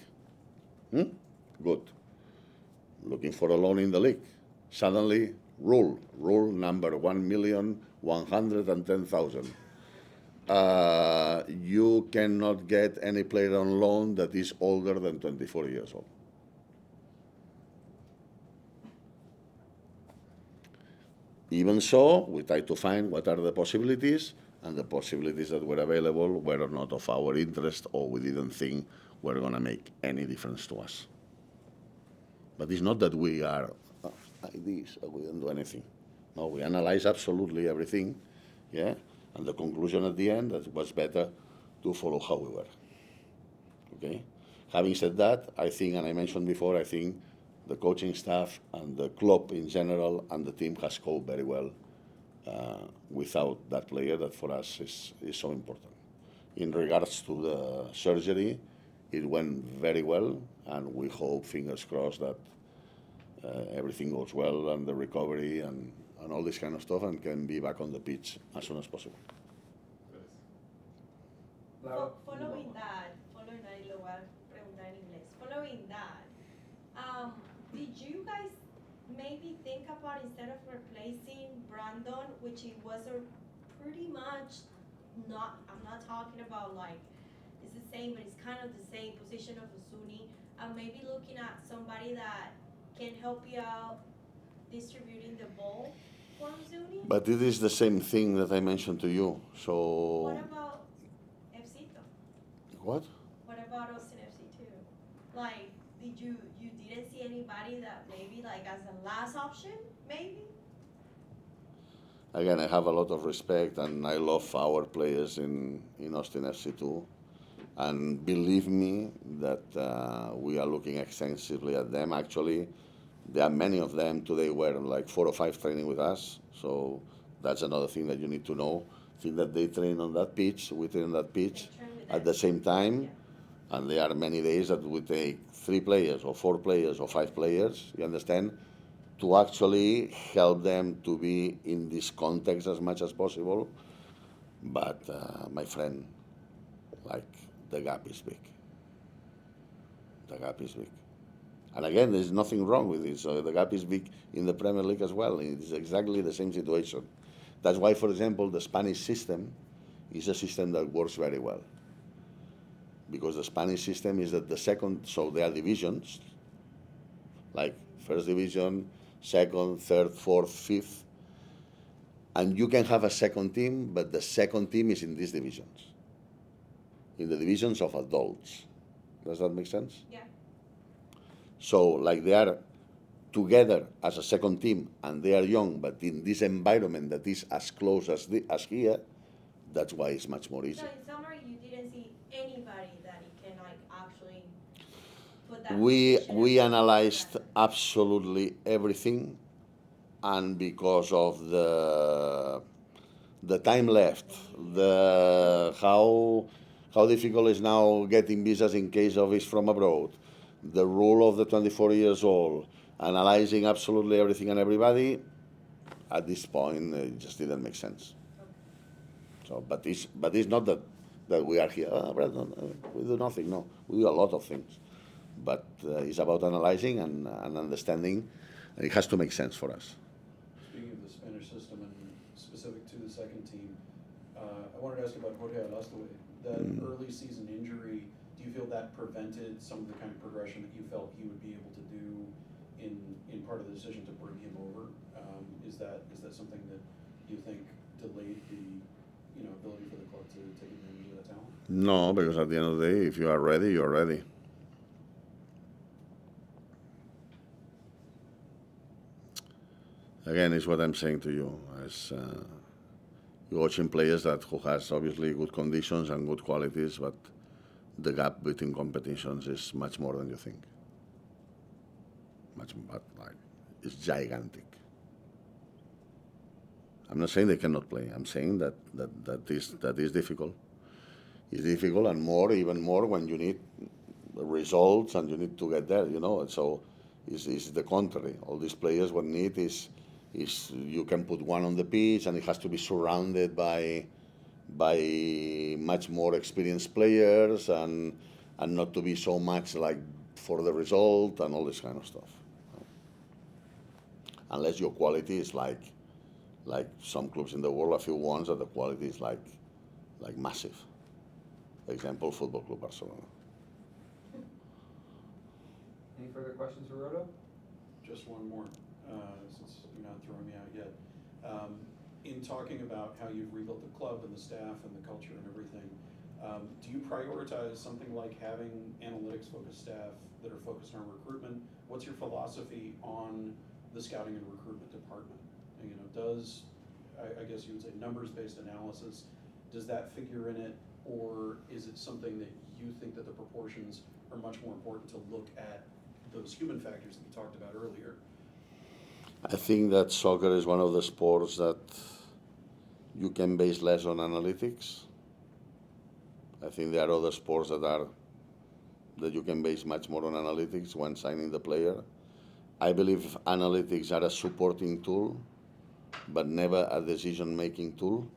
[SPEAKER 2] Good. Looking for a loan in the league. Suddenly, rule number 1,110,000. You cannot get any player on loan that is older than 24 years old. Even so, we try to find what are the possibilities, and the possibilities that were available were not of our interest, or we didn't think were going to make any difference to us. But it's not that we are like this, or we don't do anything. No, we analyze absolutely everything, yeah, and the conclusion at the end that it was better to follow how we were. Okay? Having said that, I think, and I mentioned before, I think the coaching staff and the club in general and the team has coped very well without that player that for us is so important. In regards to the surgery, it went very well, and we hope, fingers crossed, that everything goes well and the recovery and all this kind of stuff, and can be back on the pitch as soon as possible.
[SPEAKER 6] Following that, y lo voy a preguntar en inglés. Following that, did you guys maybe think about, instead of replacing Brandon, which it was a pretty much not, I'm not talking about like it's the same, but it's kind of the same position of Osuni, and maybe looking at somebody that can help you out distributing the ball for Osuni?
[SPEAKER 2] But it is the same thing that I mentioned to you. So
[SPEAKER 6] What about FCito?
[SPEAKER 2] what?
[SPEAKER 6] What about Austin FC2? Like, you didn't see anybody that maybe like as a last option, maybe?
[SPEAKER 2] Again, I have a lot of respect, and I love our players in Austin FC2. And believe me that we are looking extensively at them. Actually, there are many of them today were like 4 or 5 training with us. So that's another thing that you need to know. I think that they train on that pitch, we train on that pitch at the same time. Yeah. And there are many days that we take 3 players or 4 players or 5 players, you understand, to actually help them to be in this context as much as possible. But my friend, like, the gap is big. The gap is big. And again, there's nothing wrong with it. So the gap is big in the Premier League as well. It's exactly the same situation. That's why, for example, the Spanish system is a system that works very well. Because the Spanish system is that the second, so there are divisions, like first division, second, third, fourth, fifth. And you can have a second team, but the second team is in these divisions. In the divisions of adults. Does that make sense?
[SPEAKER 6] Yeah.
[SPEAKER 2] So, like, they are together as a second team, and they are young, but in this environment that is as close as here, that's why it's much more easy.
[SPEAKER 6] So in summary, you didn't see anybody that you can like actually put that.
[SPEAKER 2] We analyzed absolutely everything, and because of the time left, how difficult is now getting visas in case of it's from abroad, the rule of the 24 years old, analyzing absolutely everything and everybody, at this point it just didn't make sense. So, but it's not that we are here, we do nothing, no. We do a lot of things. But it's about analyzing and understanding, and it has to make sense for us.
[SPEAKER 7] Speaking of the Spanish system and specific to the second team, I wanted to ask about Jorge Alastaue. That early season injury, do you feel that prevented some of the kind of progression that you felt he would be able to do in part of the decision to bring him over? Is that something that you think delayed the ability for the club to take advantage of that talent?
[SPEAKER 2] No, because at the end of the day, if you are ready, you are ready. Again, it's what I'm saying to you. As you're watching players who has obviously good conditions and good qualities, but the gap between competitions is much more than you think. It's gigantic. I'm not saying they cannot play. I'm saying that is difficult. It's difficult, and even more when you need results and you need to get there. So is the contrary. All these players what need is you can put one on the pitch and it has to be surrounded by much more experienced players and not to be so much like for the result and all this kind of stuff. Unless your quality is like some clubs in the world, a few ones that the quality is like massive. Example, Football Club Barcelona.
[SPEAKER 9] Any further questions for Rodo?
[SPEAKER 7] Just one more, since you're not throwing me out yet. In talking about how you've rebuilt the club and the staff and the culture and everything, do you prioritize something like having analytics-focused staff that are focused on recruitment? What's your philosophy on the scouting and recruitment department? And, does, I guess you would say, numbers-based analysis, does that figure in it, or is it something that you think that the proportions are much more important to look at those human factors that you talked about earlier?
[SPEAKER 2] I think that soccer is one of the sports that you can base less on analytics. I think there are other sports that you can base much more on analytics when signing the player. I believe analytics are a supporting tool, but never a decision-making tool.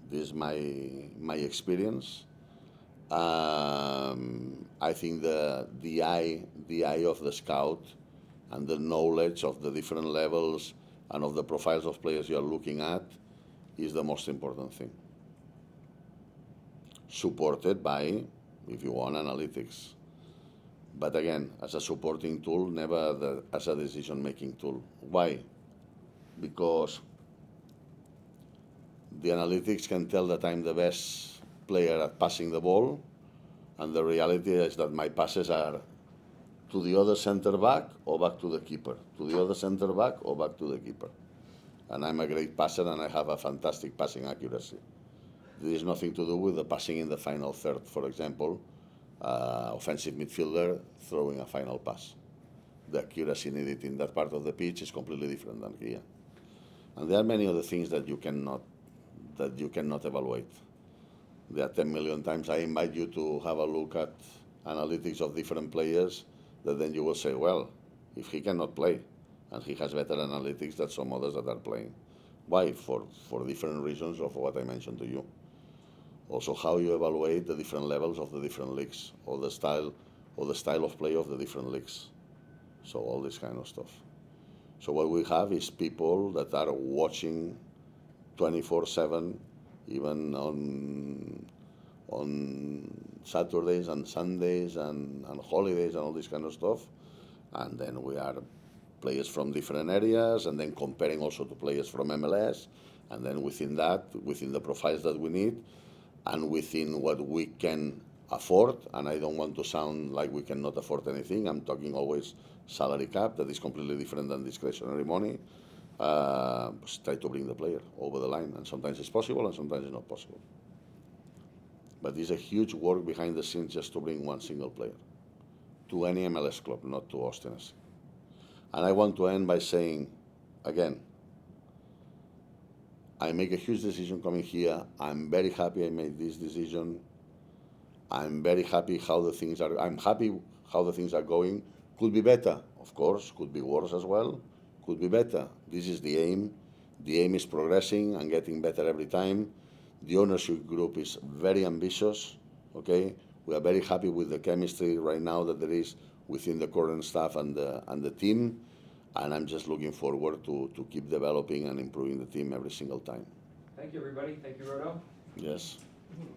[SPEAKER 2] This is my experience. I think the eye of the scout and the knowledge of the different levels and of the profiles of players you are looking at is the most important thing. Supported by, if you want, analytics. But again, as a supporting tool, never as a decision-making tool. Why? Because the analytics can tell that I'm the best player at passing the ball, and the reality is that my passes are to the other center back or back to the keeper, to the other center back or back to the keeper. And I'm a great passer and I have a fantastic passing accuracy. There is nothing to do with the passing in the final third, for example, offensive midfielder throwing a final pass. The accuracy needed in that part of the pitch is completely different than here. And there are many other things that you cannot evaluate. There are 10 million times I invite you to have a look at analytics of different players that then you will say, well, if he cannot play and he has better analytics than some others that are playing. Why? For different reasons of what I mentioned to you. Also how you evaluate the different levels of the different leagues or the style of play of the different leagues. So all this kind of stuff. So what we have is people that are watching 24/7, even on Saturdays and Sundays and holidays and all this kind of stuff. And then we are players from different areas and then comparing also to players from MLS. And then within that, within the profiles that we need and within what we can afford, and I don't want to sound like we cannot afford anything, I'm talking always salary cap, that is completely different than discretionary money. Try to bring the player over the line, and sometimes it's possible and sometimes it's not possible. But there's a huge work behind the scenes just to bring one single player to any MLS club, not to Austin SC. And I want to end by saying, again, I make a huge decision coming here. I'm very happy I made this decision. I'm very happy how the things are. I'm happy how the things are going. Could be better, of course. Could be worse as well. Could be better. This is the aim. The aim is progressing and getting better every time. The ownership group is very ambitious. Okay, we are very happy with the chemistry right now that there is within the current staff and the team. And I'm just looking forward to keep developing and improving the team every single time.
[SPEAKER 9] Thank you, everybody. Thank you, Rodo.
[SPEAKER 2] Yes.
[SPEAKER 5] Mhm.